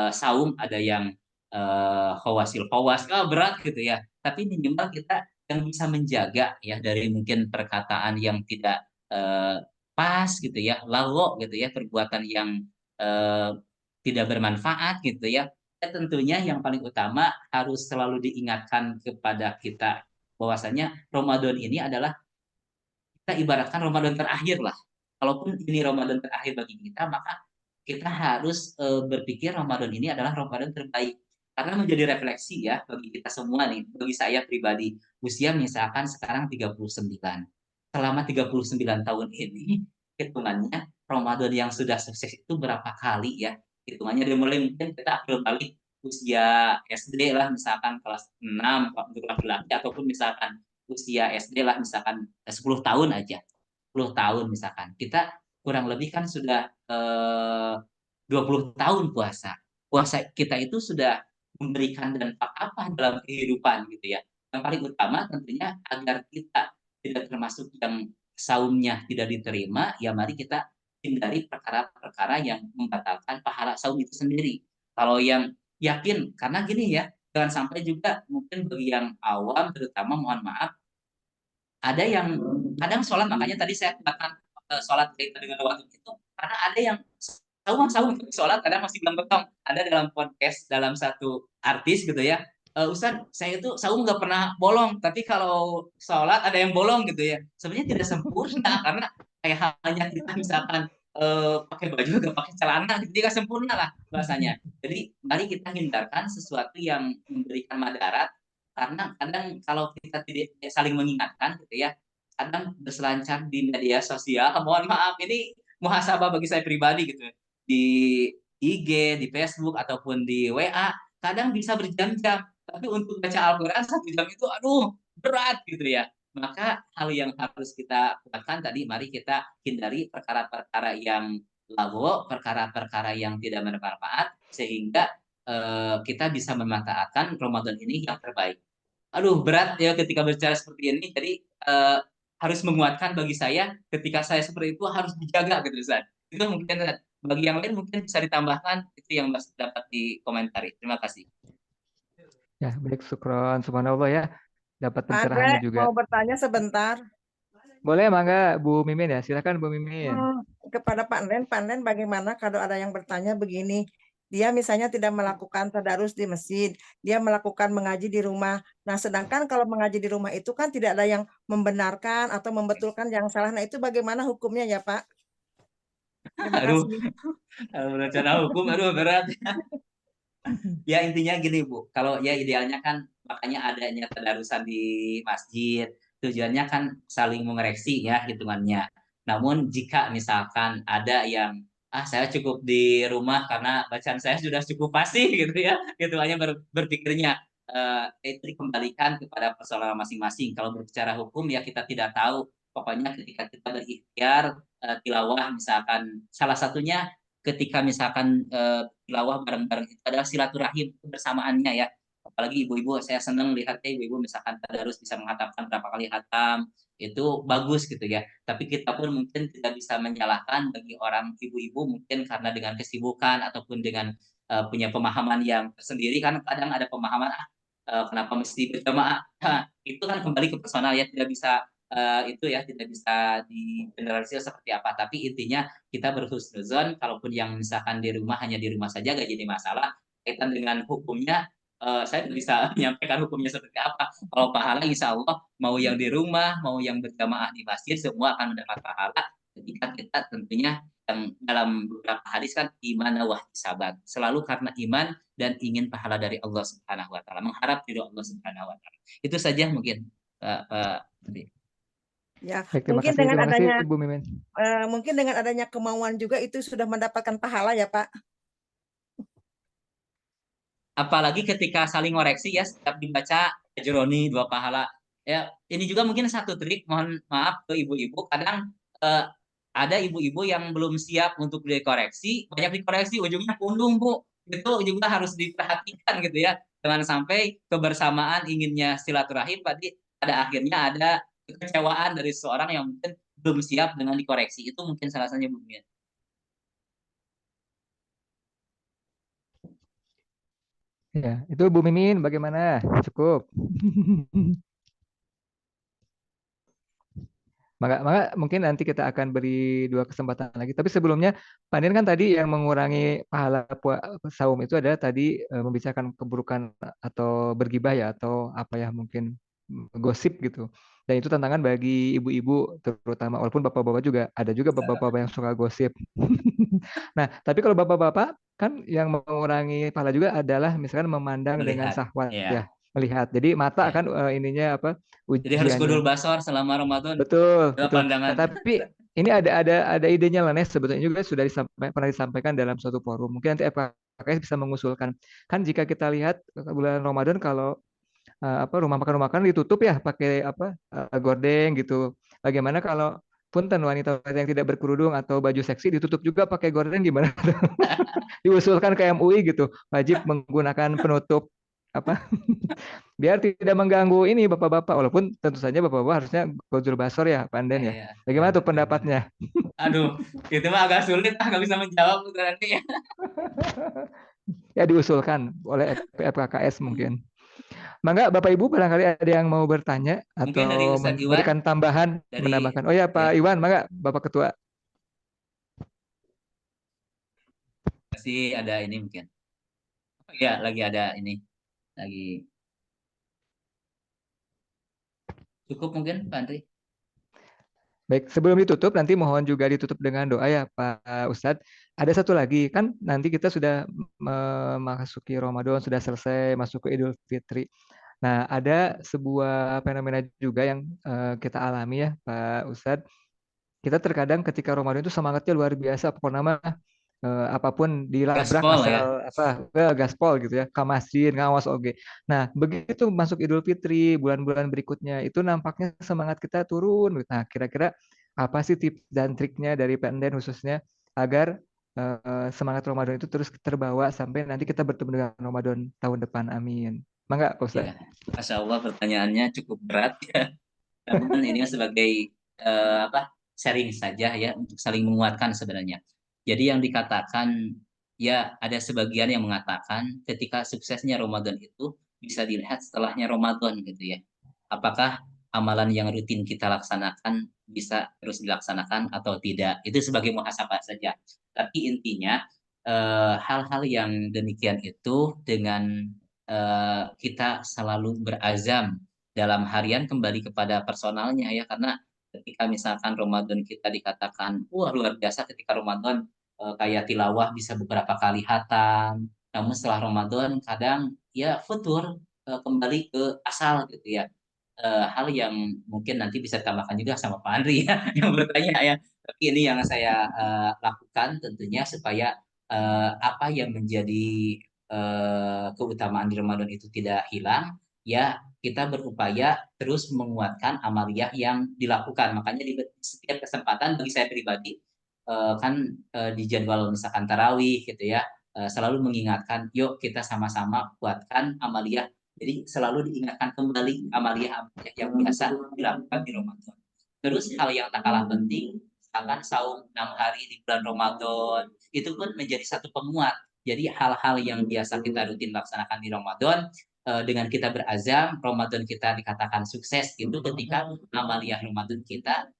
E: saum, ada yang khawasil khawas, berat gitu ya. Tapi minimal kita yang bisa menjaga ya dari mungkin perkataan yang tidak pas gitu ya, lawo gitu ya, perbuatan yang tidak bermanfaat gitu ya. Tentunya yang paling utama harus selalu diingatkan kepada kita bahwasanya Ramadan ini adalah, kita ibaratkan Ramadan terakhir lah. Kalaupun ini Ramadan terakhir bagi kita, maka kita harus berpikir Ramadan ini adalah Ramadan terbaik. Karena menjadi refleksi ya bagi kita semua nih, bagi saya pribadi, usia misalkan sekarang 39. Selama 39 tahun ini, hitungannya Ramadan yang sudah sukses itu berapa kali ya? Hitungannya dari mulai mungkin kita belum balik usia SD lah, misalkan kelas 6 untuk laki-laki, ataupun misalkan usia SD lah, misalkan 10 tahun aja. 10 tahun misalkan. Kita kurang lebih kan sudah 20 tahun puasa. Puasa kita itu sudah memberikan dampak apa dalam kehidupan gitu ya. Yang paling utama tentunya agar kita tidak termasuk yang saumnya tidak diterima, ya mari kita hindari perkara-perkara yang membatalkan pahala saum itu sendiri. Kalau yang yakin, karena gini ya, jangan sampai juga mungkin bagi yang awam terutama, mohon maaf, ada yang kadang sholat, makanya tadi saya katakan sholat dengan waktu itu, karena ada yang sahur sholat kadang masih bilang betong. Ada dalam podcast dalam satu artis gitu ya, Ustaz saya itu sahur nggak pernah bolong, tapi kalau sholat ada yang bolong gitu ya. Sebenarnya tidak sempurna karena kayak halnya kita misalkan pakai baju nggak pakai celana, jadi nggak sempurna lah bahasanya. Jadi mari kita hindarkan sesuatu yang memberikan madarat, karena kadang kalau kita tidak saling mengingatkan gitu ya, kadang berselancar di media sosial, mohon maaf ini muhasabah bagi saya pribadi gitu, di IG, di Facebook ataupun di WA, kadang bisa berjam-jam, tapi untuk baca Al-Quran 1 jam itu aduh berat gitu ya. Maka hal yang harus kita lakukan tadi, mari kita hindari perkara-perkara yang lawo, perkara-perkara yang tidak bermanfaat, sehingga kita bisa memanfaatkan Ramadan ini yang terbaik. Aduh berat ya ketika berbicara seperti ini, jadi harus menguatkan bagi saya ketika saya seperti itu harus dijaga gitu Ustaz. Itu mungkin bagi yang lain mungkin bisa ditambahkan, itu yang dapat dikomentari. Terima kasih.
B: Ya, baik, syukron. Subhanallah ya. Dapat
F: Andre,
B: pencerahannya juga.
F: mau bertanya sebentar.
B: Boleh, mangga Bu Mimin ya. Silakan Bu Mimin.
F: Kepada Pak Nen bagaimana kalau ada yang bertanya begini, dia misalnya tidak melakukan tadarus di masjid, dia melakukan mengaji di rumah. Nah, sedangkan kalau mengaji di rumah itu kan tidak ada yang membenarkan atau membetulkan yang salah. Nah, itu bagaimana hukumnya ya, Pak? Terima
E: Aduh,
F: kasih.
E: rencana hukum, aduh berat. Ya intinya gini Bu, kalau ya idealnya kan makanya adanya tadarusan di masjid, tujuannya kan saling mengoreksi ya hitungannya. Namun jika misalkan ada yang saya cukup di rumah karena bacaan saya sudah cukup fasih gitu ya, hitungannya berpikirnya itu dikembalikan kepada persoalan masing-masing. Kalau berbicara hukum ya kita tidak tahu. Pokoknya ketika kita berikhtiar tilawah misalkan salah satunya ketika misalkan tilawah bareng-bareng itu adalah silaturahim kebersamaannya ya. Apalagi ibu-ibu, saya senang lihatnya ibu-ibu misalkan tadarus bisa menghatamkan berapa kali hatam, itu bagus gitu ya. Tapi kita pun mungkin tidak bisa menyalahkan bagi orang ibu-ibu mungkin karena dengan kesibukan ataupun dengan punya pemahaman yang tersendiri kan kadang ada pemahaman kenapa mesti berjamaah. Itu kan kembali ke personal ya, tidak bisa itu ya tidak bisa digeneralisir seperti apa. Tapi intinya kita berhusnuzon, kalaupun yang misalkan di rumah hanya di rumah saja gak jadi masalah. Kaitan dengan hukumnya, saya tidak bisa menyampaikan hukumnya seperti apa. Kalau pahala, insya Allah mau yang di rumah, mau yang berjamaah di masjid, semua akan mendapat pahala. Ketika kita tentunya yang dalam beberapa hadis kan iman wa ihtisaban, selalu karena iman dan ingin pahala dari Allah Subhanahu Wa Taala, mengharap ridho Allah Subhanahu Wa Taala. Itu saja mungkin, Pak.
F: Ya,
B: Baik, terima
F: mungkin
B: kasih.
F: dengan
B: Terima kasih
F: adanya
B: Bu Mimin.
F: mungkin dengan adanya kemauan juga itu sudah mendapatkan pahala ya, Pak.
E: Apalagi ketika saling ngoreksi ya, setiap dibaca Jeroni 2 pahala. Ya, ini juga mungkin satu trik, mohon maaf ke ibu-ibu, kadang ada ibu-ibu yang belum siap untuk dikoreksi, banyak dikoreksi ujungnya pundung Bu. Itu juga harus diperhatikan gitu ya. Jangan sampai kebersamaan inginnya silaturahim pada akhirnya ada kekecewaan dari seseorang yang mungkin belum siap dengan dikoreksi. Itu mungkin salah satunya Bu.
B: Ya, itu Bu Mimin bagaimana? Cukup. Maka mungkin nanti kita akan beri 2 kesempatan lagi. Tapi sebelumnya, Pak Din kan tadi yang mengurangi pahala saum itu adalah tadi membicarakan keburukan atau bergibah ya, atau apa ya mungkin gosip gitu. Dan itu tantangan bagi ibu-ibu terutama, walaupun bapak-bapak juga ada juga bapak-bapak yang suka gosip. Nah, tapi kalau bapak-bapak kan yang mengurangi pahala juga adalah misalkan memandang dengan
E: Melihat,
B: syahwat
E: ya.
B: ya, melihat. Jadi mata
E: Ya.
B: kan ininya apa?
E: Jadi harus
B: Ujiannya.
E: gudul basor selama Ramadan.
B: Betul,
E: Dalam
B: betul.
E: pandangan.
B: Nah, tapi ini ada idenya lah, Nes. Sebetulnya juga sudah pernah disampaikan dalam suatu forum. Mungkin nanti FKKS bisa mengusulkan. Kan jika kita lihat bulan Ramadan kalau rumah makan ditutup ya pakai gordeng gitu. Bagaimana kalau punten wanita yang tidak berkerudung atau baju seksi ditutup juga pakai gorden gimana? Diusulkan ke MUI gitu, wajib menggunakan penutup apa biar tidak mengganggu ini bapak-bapak, walaupun tentu saja bapak-bapak harusnya gojul basor ya Panden ya.
E: Iya,
B: Bagaimana tuh
E: betul, betul.
B: pendapatnya?
E: Aduh, itu mah agak sulit, nggak bisa menjawab nanti ya.
B: Ya diusulkan oleh FKKS mungkin. Mangga Bapak Ibu barangkali ada yang mau bertanya
E: Mungkin dari
B: atau
E: Ustadz Iwan,
B: memberikan tambahan, menambahkan. Oh ya Pak Iwan, mangga Bapak Ketua.
E: masih ada ini mungkin. Ya, lagi ada ini. Lagi. Cukup mungkin, Pak Andri?
B: Baik, sebelum ditutup nanti mohon juga ditutup dengan doa ya Pak Ustadz. Ada satu lagi, kan nanti kita sudah memasuki Ramadan, sudah selesai masuk ke Idul Fitri. Nah, ada sebuah fenomena juga yang kita alami ya Pak Ustadz. Kita terkadang ketika Ramadan itu semangatnya luar biasa, pokoknya mah apapun dilabrak
E: Gaspol,
B: asal gaspol gitu ya, ke masjid ngawas oge. Nah begitu masuk Idul Fitri bulan-bulan berikutnya itu nampaknya semangat kita turun. Nah kira-kira apa sih tips dan triknya dari Penden khususnya agar semangat Ramadan itu terus terbawa sampai nanti kita bertemu dengan Ramadan tahun depan, amin. Mangga Pak Ustaz.
E: Ya, Masya Allah pertanyaannya cukup berat ya. Namun ini sebagai sharing saja ya untuk saling menguatkan sebenarnya. Jadi yang dikatakan ya ada sebagian yang mengatakan ketika suksesnya Ramadan itu bisa dilihat setelahnya Ramadan gitu ya. Apakah amalan yang rutin kita laksanakan bisa terus dilaksanakan atau tidak. Itu sebagai muhasabah saja. Tapi intinya hal-hal yang demikian itu dengan kita selalu berazam dalam harian kembali kepada personalnya ya, karena ketika misalkan Ramadan kita dikatakan wah luar biasa ketika Ramadan kayak tilawah bisa beberapa kali hatam, namun setelah Ramadan kadang ya futur kembali ke asal gitu ya. Hal yang mungkin nanti bisa ditambahkan juga sama Pak Andri ya yang bertanya ya. Tapi ini yang saya lakukan tentunya supaya apa yang menjadi keutamaan di Ramadan itu tidak hilang, ya kita berupaya terus menguatkan amaliyah yang dilakukan. Makanya di setiap kesempatan bagi saya pribadi, kan di jadwal misalkan tarawih gitu ya, selalu mengingatkan, yuk kita sama-sama kuatkan amaliyah. Jadi selalu diingatkan kembali amaliyah-amaliyah yang biasa dilakukan di Ramadan. Terus hal yang tak kalah penting, misalkan saum 6 hari di bulan Ramadan, itu pun menjadi satu penguat. Jadi hal-hal yang biasa kita rutin laksanakan di Ramadan, dengan kita berazam, Ramadan kita dikatakan sukses itu ketika amaliyah Ramadan kita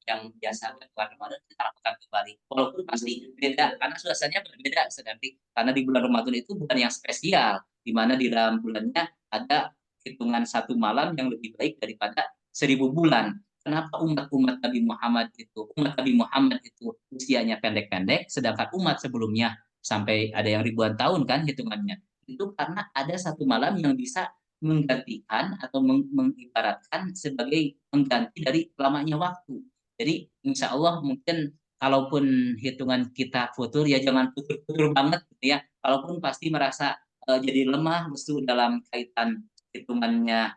E: yang biasa bulan Ramadan kita lakukan kembali. Walaupun pasti beda, karena suasananya berbeda sedangkan karena di bulan Ramadan itu bulan yang spesial, di mana di dalam bulannya ada hitungan satu malam yang lebih baik daripada 1000 bulan. Kenapa umat Nabi Muhammad itu usianya pendek-pendek, sedangkan umat sebelumnya sampai ada yang ribuan tahun kan hitungannya. Itu karena ada satu malam yang bisa menggantikan atau mengibaratkan sebagai pengganti dari lamanya waktu. Jadi insya Allah mungkin kalaupun hitungan kita futur ya jangan futur-futur banget gitu ya. Kalaupun pasti merasa jadi lemah lesu dalam kaitan hitungannya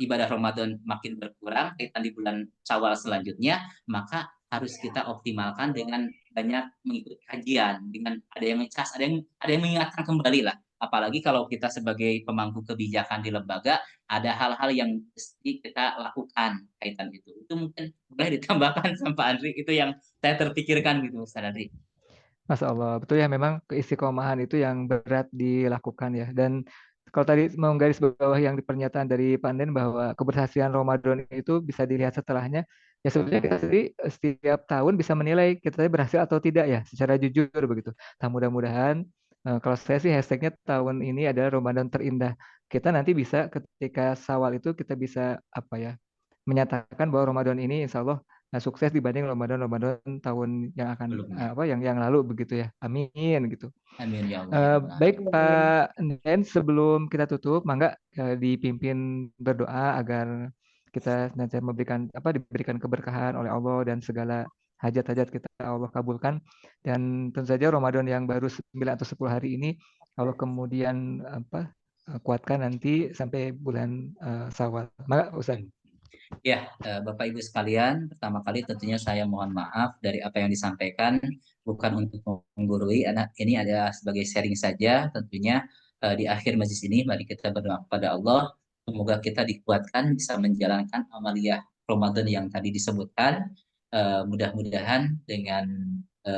E: ibadah Ramadan makin berkurang kaitan di bulan Syawal selanjutnya, maka harus kita optimalkan dengan banyak mengikuti kajian, dengan ada yang ngecas, ada yang mengingatkan kembali lah. Apalagi kalau kita sebagai pemangku kebijakan di lembaga, ada hal-hal yang mesti kita lakukan kaitan itu. Itu mungkin boleh ditambahkan sama Pak Andri, itu yang saya terpikirkan gitu, Ustaz Andri.
B: Masya Allah, betul ya memang keistiqomahan itu yang berat dilakukan ya. Dan kalau tadi menggaris bawah yang di pernyataan dari Panden bahwa keberhasilan Ramadan itu bisa dilihat setelahnya, ya sebenarnya kita sendiri setiap tahun bisa menilai kita berhasil atau tidak ya, secara jujur begitu. Nah mudah-mudahan kalau saya sih hashtagnya tahun ini adalah Ramadan terindah. Kita nanti bisa ketika Syawal itu kita bisa apa ya, menyatakan bahwa Ramadan ini insya Allah sukses dibanding Ramadan tahun yang akan yang lalu begitu ya. Amin gitu.
E: Amin ya Allah.
B: Baik Pak Nen, sebelum kita tutup, mangga dipimpin berdoa agar kita nanti diberikan keberkahan oleh Allah dan segala hajat-hajat kita Allah kabulkan. Dan tentu saja Ramadan yang baru 9 atau 10 hari ini Allah kemudian kuatkan nanti sampai bulan Syawal. Mangga Ustaz.
E: Ya, Bapak Ibu sekalian, pertama kali tentunya saya mohon maaf dari apa yang disampaikan, bukan untuk menggurui, ini adalah sebagai sharing saja tentunya. Di akhir majlis ini, mari kita berdoa kepada Allah, semoga kita dikuatkan bisa menjalankan amaliyah Ramadan yang tadi disebutkan. Mudah-mudahan dengan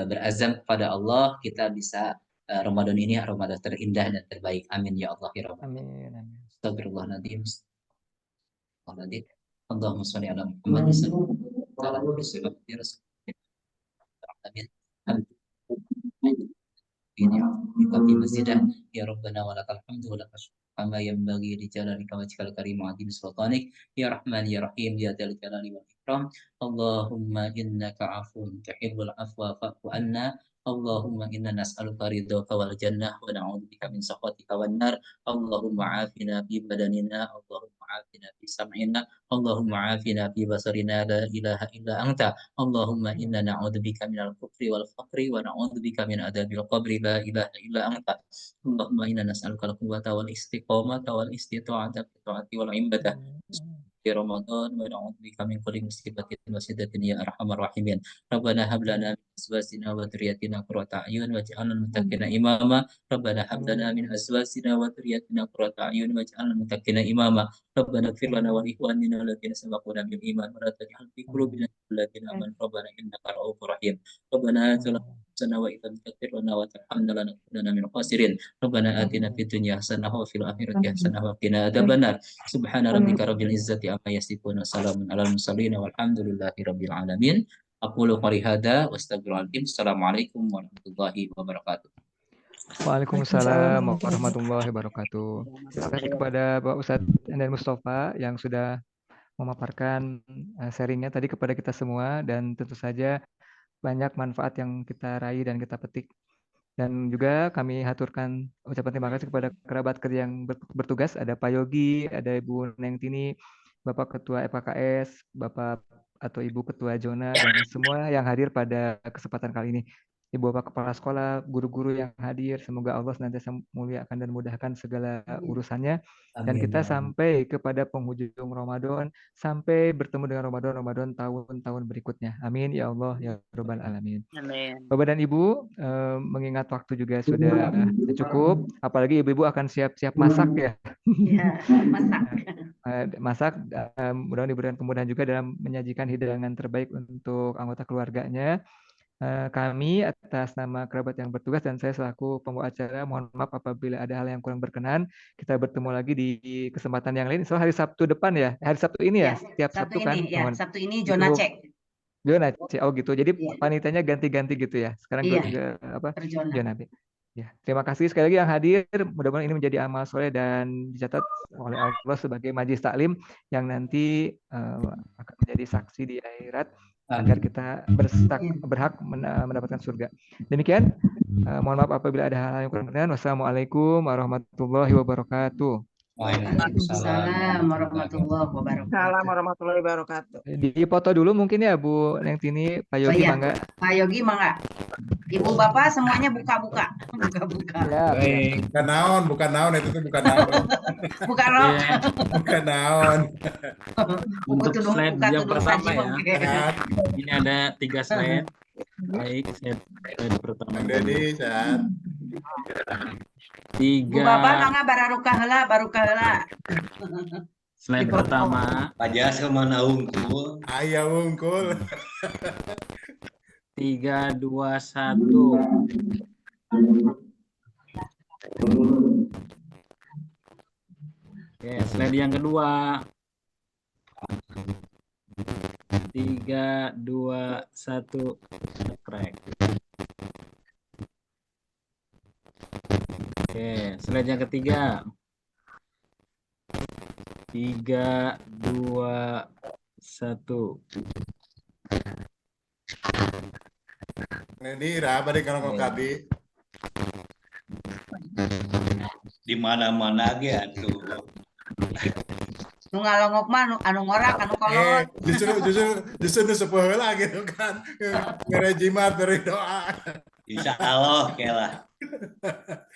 E: berazam kepada Allah, kita bisa Ramadan ini Ramadan terindah dan terbaik. Amin ya Allah ya Rabbal
B: Amin.
E: Astagfirullahaladzim. Allahumma sholli ala Muhammad di masjidah ya Rabbana wa lakal hamdu wa lakal syukru kama yanbaghi li jalalika wajhikal karim wa azim sultanik ya Rahman ya Rahim ya dzal jalali wal ikram. Allahumma innaka afuwwun tuhibbul afwa fa'fu anna. Allahumma inna nas'aluka ridhaka wal jannah wa na'udzubika min sakhatika wan nar. Allahumma afina fi badanina, Allahumma afina fi sam'ina, Allahumma afina fi basarina, la ilaha illa anta. Allahumma inna na'udzubika minal kufri wal faqri wa na'udzubika min adzabil qabri, la ilaha illa anta. Allahumma inna nas'aluka al-quwwata wal istiqamata wal istita'ata fi ta'ati wal ibadah di Ramadan wa na'udzubika min kulli musibatin wa siddatin ya arhamar rahimin. Rabbana hab lana min azwajina wa dhurriyyatina qurrata a'yun waj'alna lil muttaqina imama. Rabbana hab lana min azwajina wa dhurriyyatina qurrata a'yun waj'alna lil muttaqina imama. Rabbana ighfir lana wa li ikhwanina alladziina sabaquna bil iman wa la taj'al fi qulubina ghillan lil ladzina amanu rabbana innaka ra'ufur rahim. Rabbana أنفسنا وإن لم تغفر لنا وترحمنا لنكونن من الخاسرين ربنا آتنا في الدنيا حسنة وفي الآخرة حسنة وقنا عذاب النار سبحان ربك رب العزة عما يصفون وسلام على المرسلين والحمد لله رب العالمين أقول قولي هذا وأستغفر الله السلام عليكم ورحمة الله وبركاته.
B: Waalaikumsalam warahmatullahi wabarakatuh. Terima kasih kepada Bapak Ustadz Enden Mustafa yang sudah memaparkan sharingnya tadi kepada kita semua, dan tentu saja banyak manfaat yang kita raih dan kita petik. Dan juga kami haturkan ucapan terima kasih kepada kerabat kerja yang bertugas, ada Pak Yogi, ada Ibu Neng Tini, Bapak Ketua FKKS, Bapak atau Ibu Ketua Jona, dan semua yang hadir pada kesempatan kali ini. Ibu Bapak Kepala Sekolah, guru-guru yang hadir, semoga Allah senantiasa muliakan dan mudahkan segala urusannya. Dan kita sampai kepada penghujung Ramadan, sampai bertemu dengan Ramadan tahun-tahun berikutnya. Amin ya Allah ya Rabbal Alamin.
C: Amin.
B: Bapak dan Ibu, mengingat waktu juga sudah cukup, apalagi ibu-ibu akan siap-siap masak ya.
A: Ya, masak.
B: Masak, mudah-mudahan diberikan kemudahan juga dalam menyajikan hidangan terbaik untuk anggota keluarganya. Kami atas nama kerabat yang bertugas dan saya selaku pembawa acara, mohon maaf apabila ada hal yang kurang berkenan. Kita bertemu lagi di kesempatan yang lain. So hari Sabtu depan ya, hari Sabtu ini ya, setiap Sabtu kan.
A: Ya, Sabtu ini zona cek.
B: Zona cek, oh gitu. Jadi
A: Iya.
B: panitianya ganti-ganti gitu ya. Sekarang
A: Iya.
B: apa?
A: Zona.
B: Zona B. Ya, terima kasih sekali lagi yang hadir. Mudah-mudahan ini menjadi amal soleh dan dicatat oleh Allah sebagai majelis taklim yang nanti akan menjadi saksi di akhirat agar kita berhak mendapatkan surga. Demikian, mohon maaf apabila ada hal yang kurang berkenan. Wassalamualaikum warahmatullahi wabarakatuh.
A: Waalaikumsalam warahmatullahi wabarakatuh.
F: Salam warahmatullahi wabarakatuh.
B: Dipoto dulu mungkin ya Bu Neng Tini, Pak Yogi,
A: iya.
B: mangga.
A: Pak Yogi mangga. Ibu bapak semuanya buka-buka. Buka-buka.
B: Ya,
C: Baik.
D: Bukan naon itu tuh bukan naon.
A: Buka rok.
C: Ya,
D: Bukan naon.
C: untuk
A: Tudung
C: slide
A: buka,
C: yang
A: tudung
C: pertama
A: saji,
C: ya.
A: oke.
C: Ini ada 3 slide. Baik, slide pertama.
D: Kang Dedi sehat.
A: Bu bapak
C: 3
A: mangga bararukah heula, barukah heula.
C: slide
A: Dipotong.
C: pertama.
G: Pajas kemana unggul?
D: Aya wungkul.
C: 3, 2, 1. Oke, slide yang kedua. 3, 2, 1. Crack. Oke, slide yang ketiga. 3, 2, 1.
D: Dedi ra bade kana kabi.
G: Di mana-mana ge atuh.
A: Nu ngalongok mah anu ngorak anu kolot.
D: Justru nu sepuh heula gitu kan. Ngerejimat beri doa.
G: Insya Allah kelah.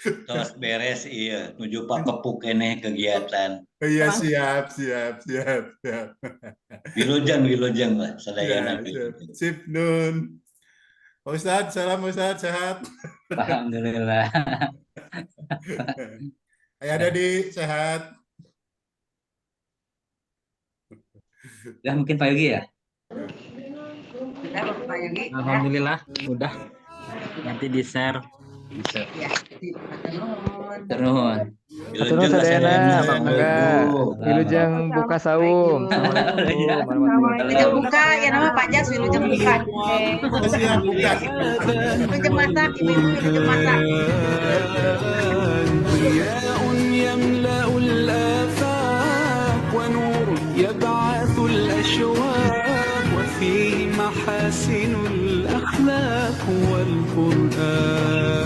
G: Terus beres iya nuju pakepuk keneh kegiatan.
D: Iya siap.
G: Wilujeng lah sadayana.
D: Sip nun. Ustadz, salam Ustadz, sehat.
E: Alhamdulillah.
D: Ayah Dedi, sehat.
E: Ya mungkin Pak Yogi ya.
A: Sudah Pak Yogi.
C: Alhamdulillah, udah. Nanti di-share.
A: Ya,
E: Terus.
B: Terus sadayana, mangga. Wilujeng buka saum.
A: Wilujeng
B: Assalamualaikum.
A: buka ya nama Pajas wilujeng buka.
D: Siap, buka.
A: Wilujeng masak, ibu-ibu wilujeng masak.
H: ضياء يملأ الآفاق ونور يبعث الأشواق وفيه محاسن الأخلاق والقرآن